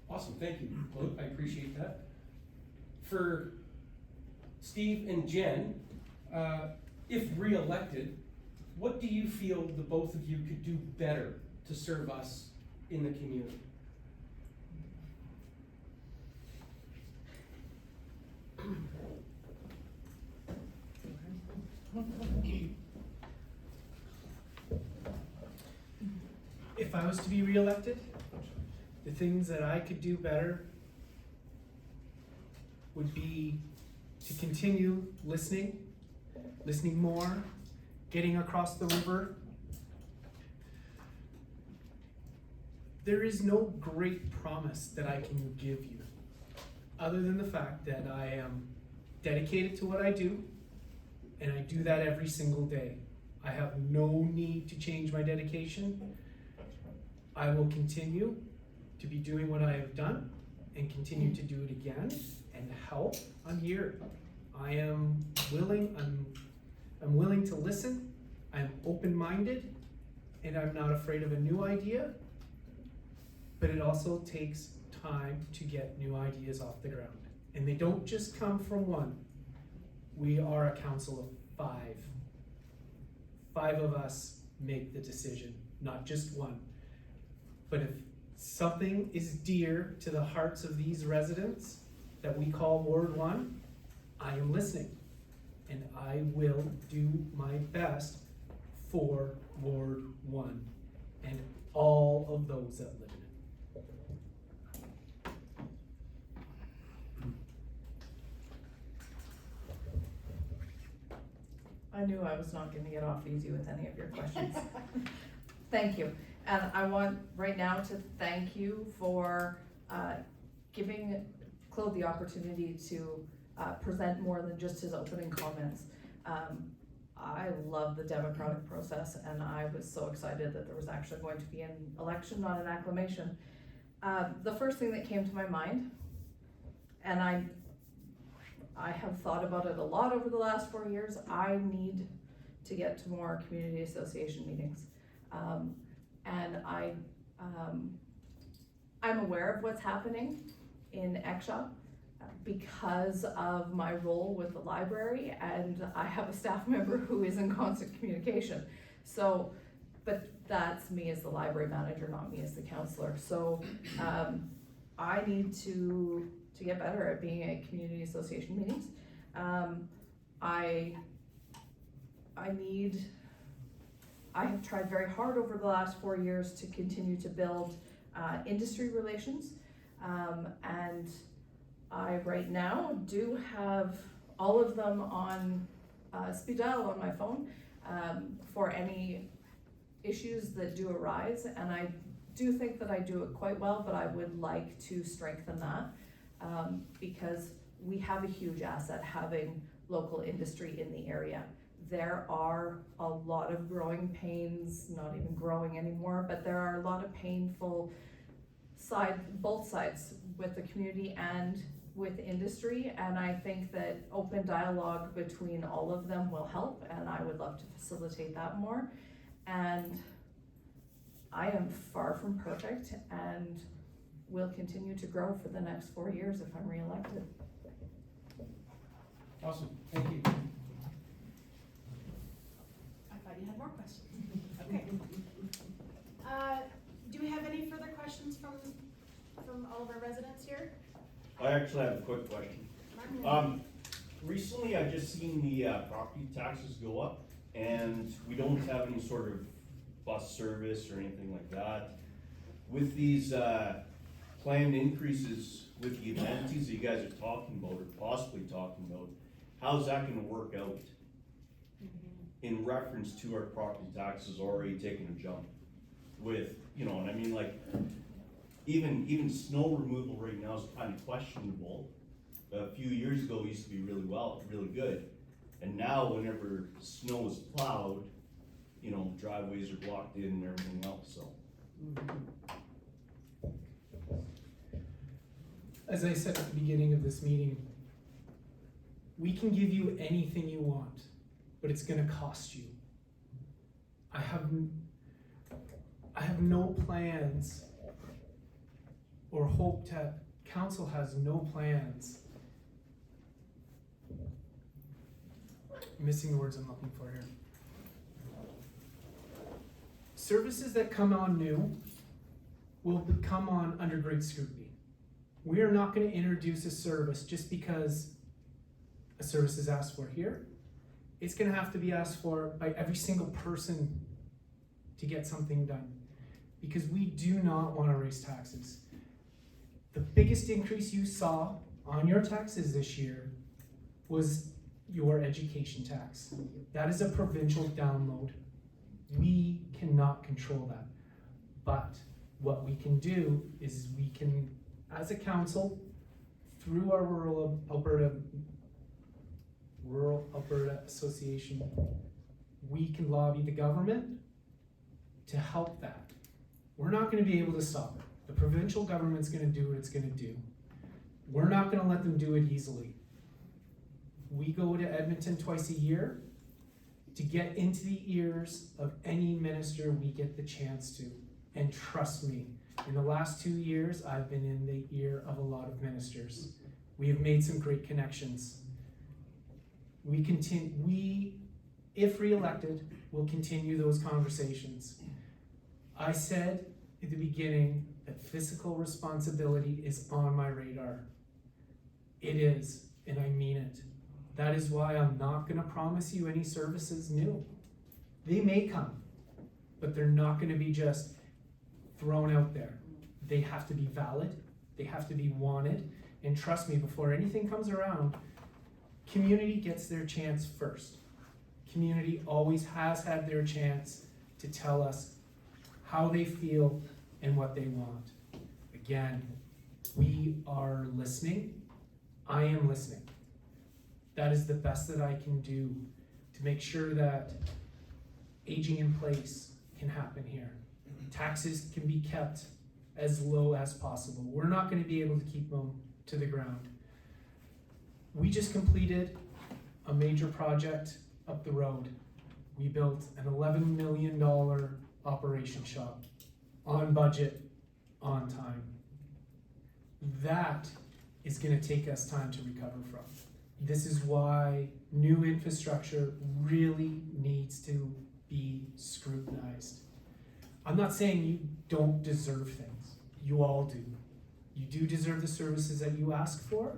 S6: Awesome, thank you. Well, I appreciate that. For Steve and Jen, if re-elected, what do you feel the both of you could do better to serve us in the community?
S2: If I was to be re-elected, the things that I could do better would be to continue listening more, getting across the river. There is no great promise that I can give you, other than the fact that I am dedicated to what I do, and I do that every single day. I have no need to change my dedication. I will continue to be doing what I have done and continue to do it again and help. I'm here. I am willing, I'm willing to listen. I'm open-minded, and I'm not afraid of a new idea. But it also takes time to get new ideas off the ground. And they don't just come from one. We are a council of 5. 5 of us make the decision, not just one. But if something is dear to the hearts of these residents that we call Ward 1, I am listening. And I will do my best for Ward 1 and all of those that live in it.
S4: I knew I was not gonna get off easy with any of your questions. Thank you. And I want right now to thank you for giving Claude the opportunity to present more than just his opening comments. I love the democratic process, and I was so excited that there was actually going to be an election, not an acclamation. The first thing that came to my mind, and I have thought about it a lot over the last 4 years, I need to get to more community association meetings. And I'm aware of what's happening in Exshaw because of my role with the library, and I have a staff member who is in constant communication. So, but that's me as the library manager, not me as the counselor. So I need to get better at being at community association meetings. I have tried very hard over the last 4 years to continue to build industry relations, and I right now do have all of them on speed dial on my phone for any issues that do arise, and I do think that I do it quite well, but I would like to strengthen that because we have a huge asset having local industry in the area. There are a lot of growing pains, not even growing anymore, but there are a lot of painful both sides with the community and with industry, and I think that open dialogue between all of them will help, and I would love to facilitate that more. And I am far from perfect and will continue to grow for the next 4 years if I'm re-elected.
S6: Awesome, thank you.
S1: I thought you had more questions. Okay. Do we have any further questions from all of our residents here?
S17: I actually have a quick question. Recently I've just seen the property taxes go up, and we don't have any sort of bus service or anything like that. With these planned increases with the amenities that you guys are talking about or possibly talking about, how's that gonna work out in reference to our property taxes already taking a jump with, you know, and I mean, like, even snow removal right now is kind of questionable. A few years ago, it used to be really good. And now whenever snow is plowed, you know, driveways are blocked in and everything else, so.
S2: As I said at the beginning of this meeting, we can give you anything you want, but it's gonna cost you. I have no plans or hope that council has no plans. I'm missing the words I'm looking for here. Services that come on new will come on under great scrutiny. We are not going to introduce a service just because a service is asked for here. It's going to have to be asked for by every single person to get something done, because we do not want to raise taxes. The biggest increase you saw on your taxes this year was your education tax. That is a provincial download. We cannot control that. But what we can do is we can, as a council, through our Rural Alberta Association, we can lobby the government to help that. We're not going to be able to stop it. The provincial government's going to do what it's going to do. We're not going to let them do it easily. We go to Edmonton twice a year to get into the ears of any minister we get the chance to. And trust me, in the last 2 years, I've been in the ear of a lot of ministers. We have made some great connections. We, if re-elected, will continue those conversations. I said at the beginning that fiscal responsibility is on my radar. It is, and I mean it. That is why I'm not gonna promise you any services new. They may come, but they're not gonna be just thrown out there. They have to be valid, they have to be wanted, and trust me, before anything comes around, community gets their chance first. Community always has had their chance to tell us how they feel and what they want. Again, we are listening. I am listening. That is the best that I can do to make sure that aging in place can happen here. Taxes can be kept as low as possible. We're not going to be able to keep them to the ground. We just completed a major project up the road. We built an $11 million operation shop on budget, on time. That is gonna take us time to recover from. This is why new infrastructure really needs to be scrutinized. I'm not saying you don't deserve things. You all do. You do deserve the services that you ask for,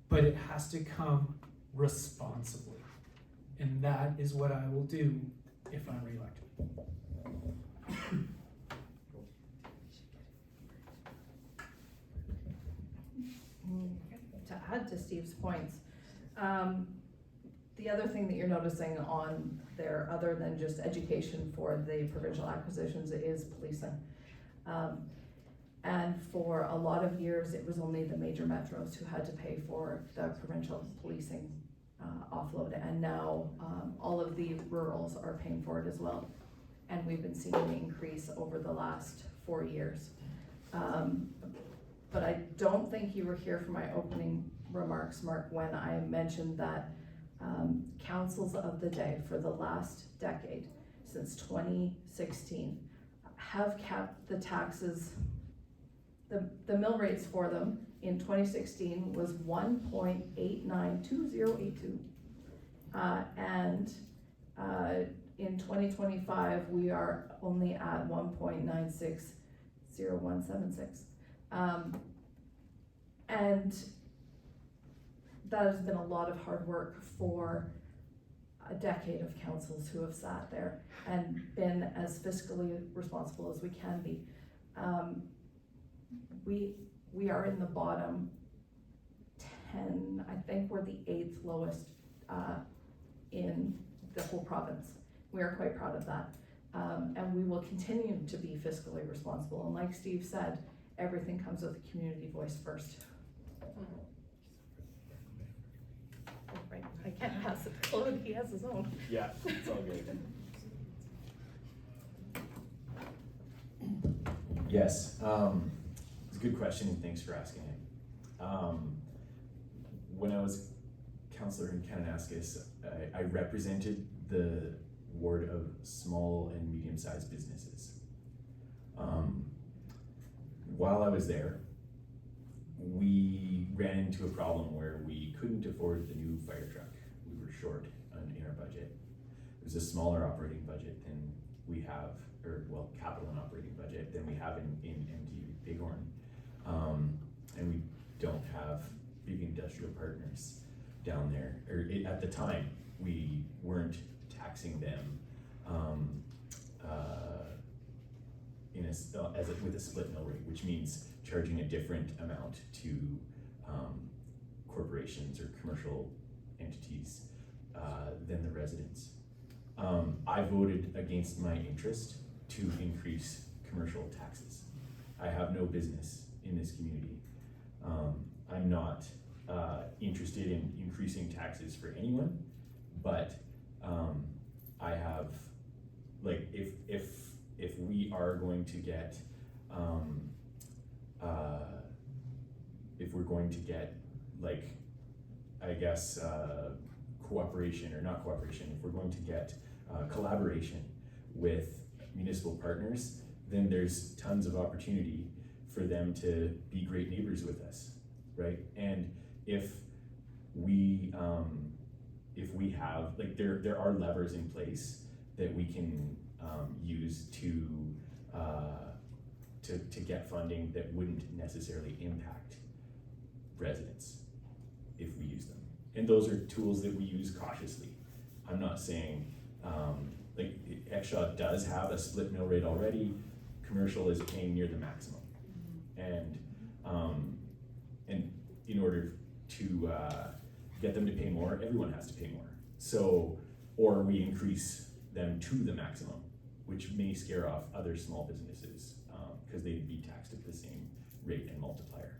S2: but it has to come responsibly. And that is what I will do if I'm reelected.
S4: To add to Steve's points, the other thing that you're noticing on there, other than just education for the provincial acquisitions, is policing. And for a lot of years, it was only the major metros who had to pay for the provincial policing offload, and now all of the rurals are paying for it as well. And we've been seeing an increase over the last 4 years. But I don't think you were here for my opening remarks, Mark, when I mentioned that councils of the day for the last decade, since 2016, have kept the taxes, the mill rates for them in 2016 was 1.892082. And in 2025, we are only at 1.960176. And that has been a lot of hard work for a decade of councils who have sat there and been as fiscally responsible as we can be. We are in the bottom 10, I think we're the 8th lowest in the whole province. We are quite proud of that. And we will continue to be fiscally responsible. And like Steve said, everything comes with the community voice first. Right, I can't pass it to Claude, he has his own.
S3: Yeah, it's all good. Yes, it's a good question and thanks for asking it. When I was councillor in Kananaskis, I represented the ward of small and medium-sized businesses. While I was there, we ran into a problem where we couldn't afford the new fire truck. We were short in our budget. It was a smaller operating budget than we have, or well, capital and operating budget than we have in MD of Bighorn. And we don't have big industrial partners down there. At the time, we weren't taxing them with a split mill rate, which means charging a different amount to corporations or commercial entities than the residents. I voted against my interest to increase commercial taxes. I have no business in this community. I'm not interested in increasing taxes for anyone, but I have, like, if we are going to get, if we're going to get, like, I guess, cooperation, or not cooperation, if we're going to get collaboration with municipal partners, then there's tons of opportunity for them to be great neighbors with us, right? And if we have, like, there are levers in place that we can use to get funding that wouldn't necessarily impact residents if we use them. And those are tools that we use cautiously. I'm not saying, like, Exshaw does have a split mill rate already. Commercial is paying near the maximum. And in order to get them to pay more, everyone has to pay more. So, or we increase them to the maximum, which may scare off other small businesses because they'd be taxed at the same rate and multiplier.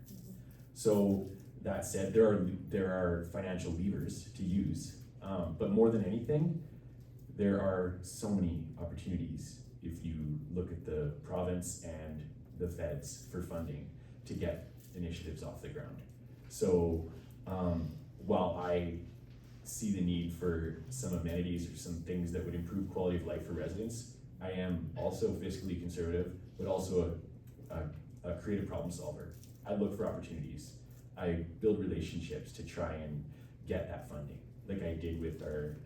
S3: So that said, there are financial levers to use, but more than anything, there are so many opportunities if you look at the province and the feds for funding to get initiatives off the ground. So while I see the need for some amenities or some things that would improve quality of life for residents, I am also fiscally conservative, but also a creative problem solver. I look for opportunities. I build relationships to try and get that funding, like I did with our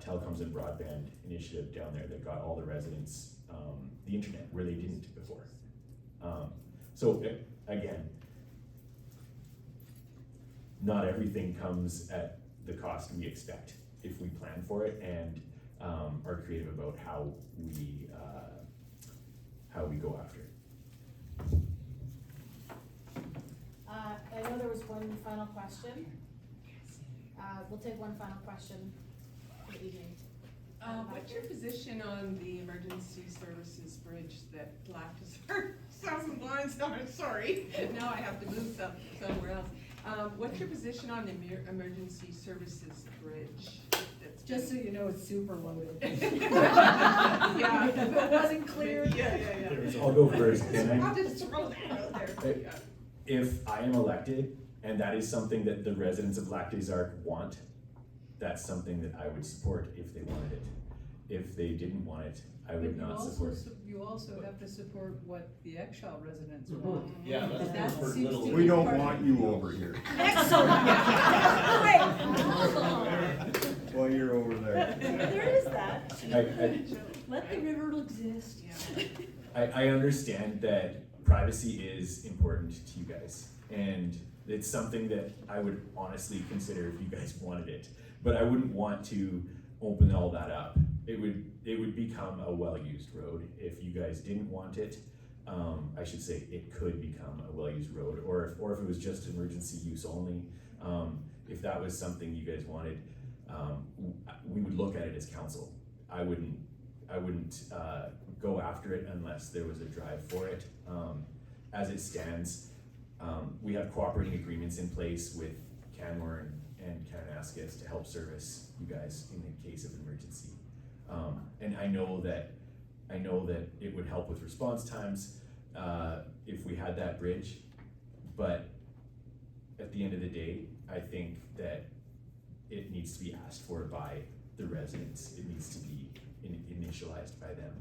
S3: telecoms and broadband initiative down there that got all the residents the internet where they didn't before. So again, not everything comes at the cost we expect if we plan for it and are creative about how we go after it.
S1: I know there was one final question. We'll take one final question for the evening.
S12: What's your position on the emergency services bridge that Black Desert, I'm sorry, now I have to move somewhere else. What's your position on the emergency services bridge?
S11: Just so you know, it's super loaded.
S12: Yeah.
S11: If it wasn't clear.
S12: Yeah.
S3: I'll go first. Can I?
S12: I'll just throw that out there. Yeah.
S3: If I am elected, and that is something that the residents of Lac des Arcs want, that's something that I would support if they wanted it. If they didn't want it, I would not support it.
S11: You also have to support what the Exshaw residents want.
S17: Yeah, that's
S11: That
S17: for
S11: seems
S17: little.
S11: to
S10: We
S11: be
S10: don't
S11: part of-
S10: want you over here.
S11: Excellent.
S10: Well, you're over there.
S11: There is that.
S3: I-
S11: Let the river exist.
S3: I understand that privacy is important to you guys, and it's something that I would honestly consider if you guys wanted it. But I wouldn't want to open all that up. It would become a well-used road if you guys didn't want it. I should say it could become a well-used road, or if it was just emergency use only. If that was something you guys wanted, we would look at it as council. I wouldn't go after it unless there was a drive for it. As it stands, we have cooperating agreements in place with Canmore and Kananaskis to help service you guys in the case of emergency. And I know that it would help with response times if we had that bridge, but at the end of the day, I think that it needs to be asked for by the residents. It needs to be initialized by them.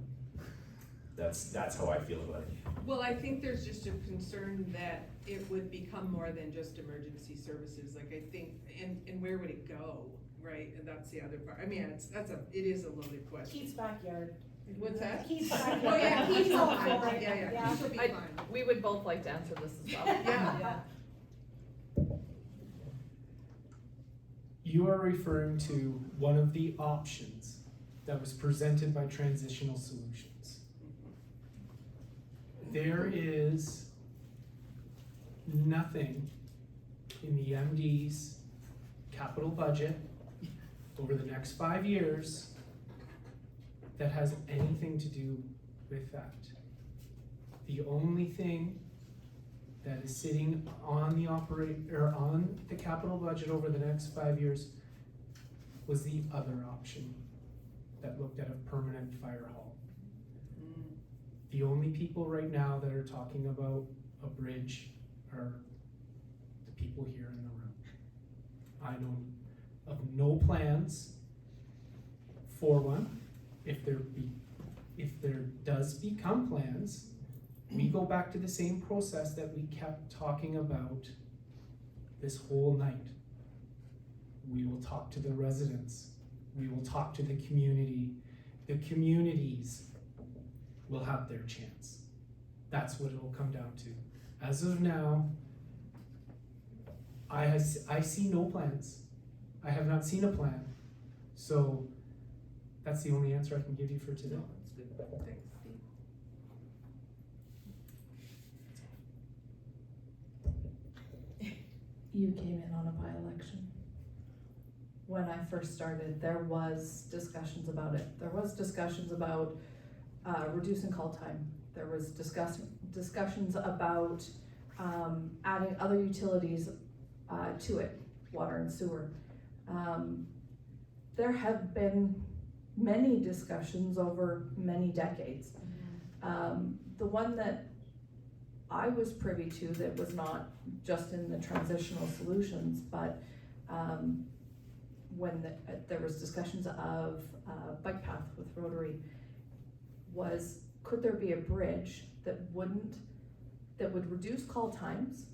S3: That's how I feel about it.
S12: Well, I think there's just a concern that it would become more than just emergency services, like I think, and where would it go, right? And that's the other part, I mean, it is a loaded question.
S1: Keith's backyard.
S12: What's that?
S1: Keith's backyard.
S12: Oh, yeah, Keith's
S1: all
S12: fine.
S1: for it.
S12: Yeah, Keith would be fine.
S4: We would both like to answer this as well.
S12: Yeah.
S2: You are referring to one of the options that was presented by Transitional Solutions. There is nothing in the MD's capital budget over the next 5 years that has anything to do with that. The only thing that is sitting on the capital budget over the next 5 years was the other option that looked at a permanent fire hall. The only people right now that are talking about a bridge are the people here in the room. I know of no plans for one. If there does become plans, we go back to the same process that we kept talking about this whole night. We will talk to the residents. We will talk to the community. The communities will have their chance. That's what it will come down to. As of now, I see no plans. I have not seen a plan. So that's the only answer I can give you for today.
S4: You came in on a by-election. When I first started, there was discussions about it. There was discussions about reducing call time. There was discussions about adding other utilities to it, water and sewer. There have been many discussions over many decades. The one that I was privy to that was not just in the transitional solutions, but when there was discussions of bike path with Rotary, was could there be a bridge that wouldn't that would reduce call times,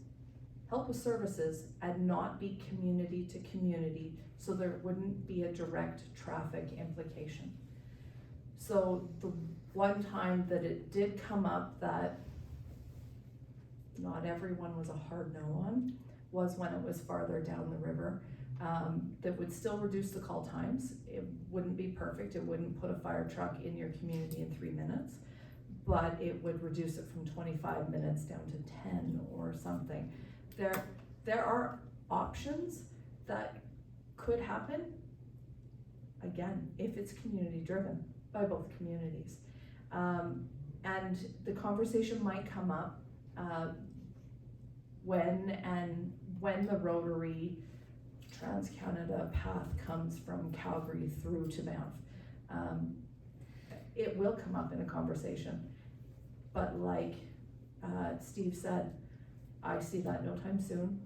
S4: help with services, and not be community to community, so there wouldn't be a direct traffic implication. So the one time that it did come up that not everyone was a hard no on was when it was farther down the river. That would still reduce the call times. It wouldn't be perfect. It wouldn't put a fire truck in your community in 3 minutes, but it would reduce it from 25 minutes down to 10 or something. There are options that could happen, again, if it's community driven by both communities. And the conversation might come up when the Rotary Trans-Canada path comes from Calgary through to Banff. It will come up in a conversation, but like Steve said, I see that no time soon.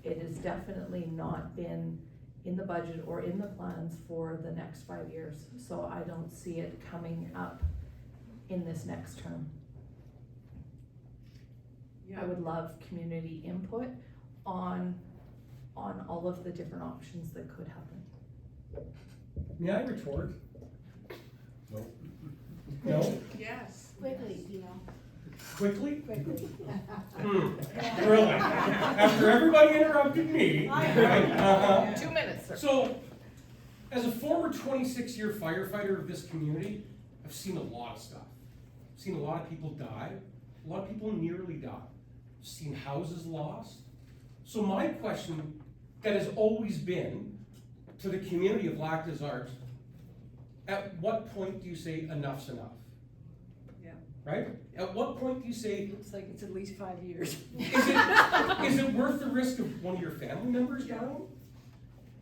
S4: It has definitely not been in the budget or in the plans for the next 5 years, so I don't see it coming up in this next term. I would love community input on all of the different options that could happen.
S6: May I retort? No. No?
S12: Yes.
S11: Quickly, you know.
S6: Quickly?
S11: Quickly.
S6: Really? After everybody interrupted me. Right?
S15: 2 minutes, sir.
S6: So, as a former 26-year firefighter of this community, I've seen a lot of stuff. I've seen a lot of people die. A lot of people nearly die. I've seen houses lost. So my question that has always been to the community of Lac des Arts, at what point do you say enough's enough?
S12: Yeah.
S6: Right? At what point do you say,
S11: Looks like it's at least 5 years.
S6: is it worth the risk of one of your family members dying?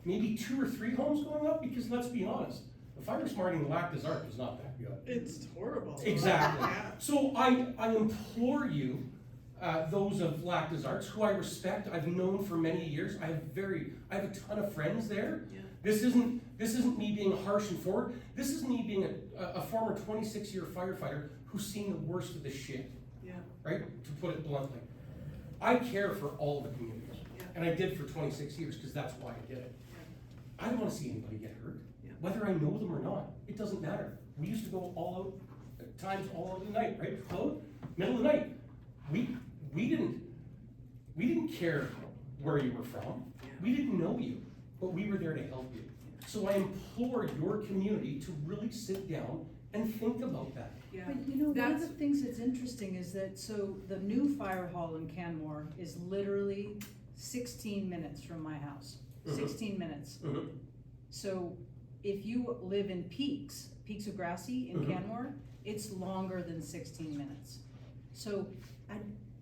S6: Maybe 2 or 3 homes going up? Because let's be honest, the fire smarting in Lac des Arts is not that good.
S12: It's horrible.
S6: Exactly.
S12: Yeah.
S6: So I implore you, those of Lac des Arts, who I respect, I've known for many years, I have a ton of friends there.
S12: Yeah.
S6: This isn't me being harsh and forward. This is me being a former 26-year firefighter who's seen the worst of the shit.
S12: Yeah.
S6: Right? To put it bluntly. I care for all the communities.
S12: Yeah.
S6: And I did for 26 years because that's why I did it. I don't want to see anybody get hurt.
S12: Yeah.
S6: Whether I know them or not, it doesn't matter. We used to go all out, at times all out of the night, right? Code, middle of the night. We didn't care where you were from. We didn't know you, but we were there to help you. So I implore your community to really sit down and think about that.
S12: Yeah.
S9: But you know, one of
S12: That's-
S9: the things that's interesting is that, so the new fire hall in Canmore is literally 16 minutes from my house. 16 minutes. So if you live in Peaks of Grassy in Canmore, it's longer than 16 minutes. So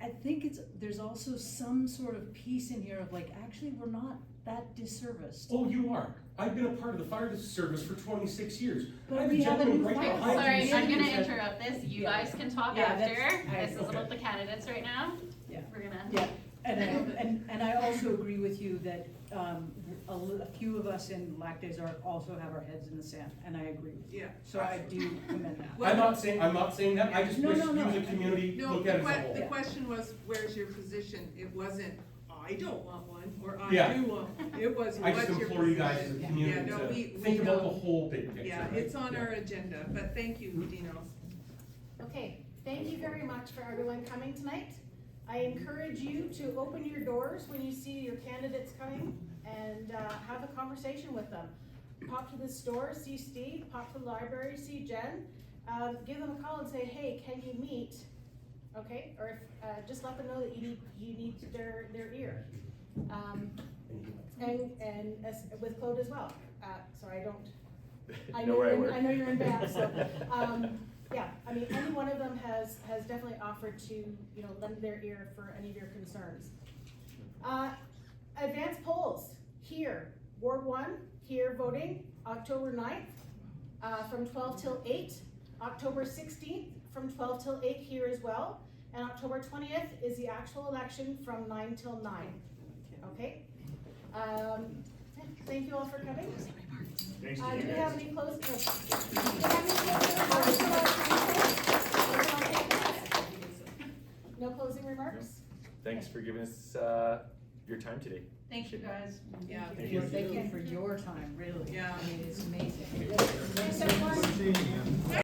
S9: I think there's also some sort of piece in here of like, actually, we're not that disserviced.
S6: Oh, you are. I've been a part of the fire service for 26 years.
S9: But
S6: I have
S9: we
S6: a
S9: have a
S6: gentleman
S9: new
S6: right
S9: fire
S6: behind
S9: hall.
S6: you.
S18: Sorry, I'm gonna
S6: saying that-
S18: interrupt this. You
S9: Yeah.
S18: guys can talk
S9: Yeah,
S18: after.
S9: that's-
S18: This is
S9: okay.
S18: about the candidates right now.
S9: Yeah.
S18: We're gonna.
S9: Yeah, and I also agree with you that a few of us in Lac des Arts also have our heads in the sand, and I agree with you.
S12: Yeah.
S9: So I do commend that.
S6: I'm not saying that. I just
S9: No,
S6: wish
S9: no,
S6: you
S9: no.
S6: as a community
S12: No,
S6: look at it as a
S12: the
S6: whole.
S12: question was, where's your position? It wasn't, I don't want one, or I
S6: Yeah.
S12: do want one. It was,
S6: I
S12: what's
S6: just
S12: your
S6: implore you guys as a
S12: position?
S6: community
S12: Yeah, no,
S6: to
S12: we
S6: think about
S12: know.
S6: the whole big picture.
S12: Yeah,
S6: right?
S12: it's on
S6: Yeah.
S12: our agenda, but thank you, Dino.
S1: Okay, thank you very much for everyone coming tonight. I encourage you to open your doors when you see your candidates coming and have a conversation with them. Pop to the store, see Steve, pop to the library, see Jen. Give them a call and say, hey, can you meet? Okay, or if, just let them know that you need their ear. And as, with Claude as well. Sorry, I know you're in Banff, so, yeah, I mean, any one of them has definitely offered to, you know, lend their ear for any of your concerns. Advanced polls, here, Ward 1, here voting, October 9th, from 12 till 8, October 16th, from 12 till 8 here as well, and October 20th is the actual election from 9 till 9, okay? Thank you all for coming.
S8: Thanks,
S1: Do we
S8: Dino.
S1: have any closing? Do we have any closing remarks from our council? No closing remarks?
S3: Thanks for giving us, your time today.
S7: Thank you, guys.
S12: Yeah.
S3: Thank you.
S11: Thank you for your time, really.
S12: Yeah.
S11: I mean, it's amazing.
S1: Thanks, everyone.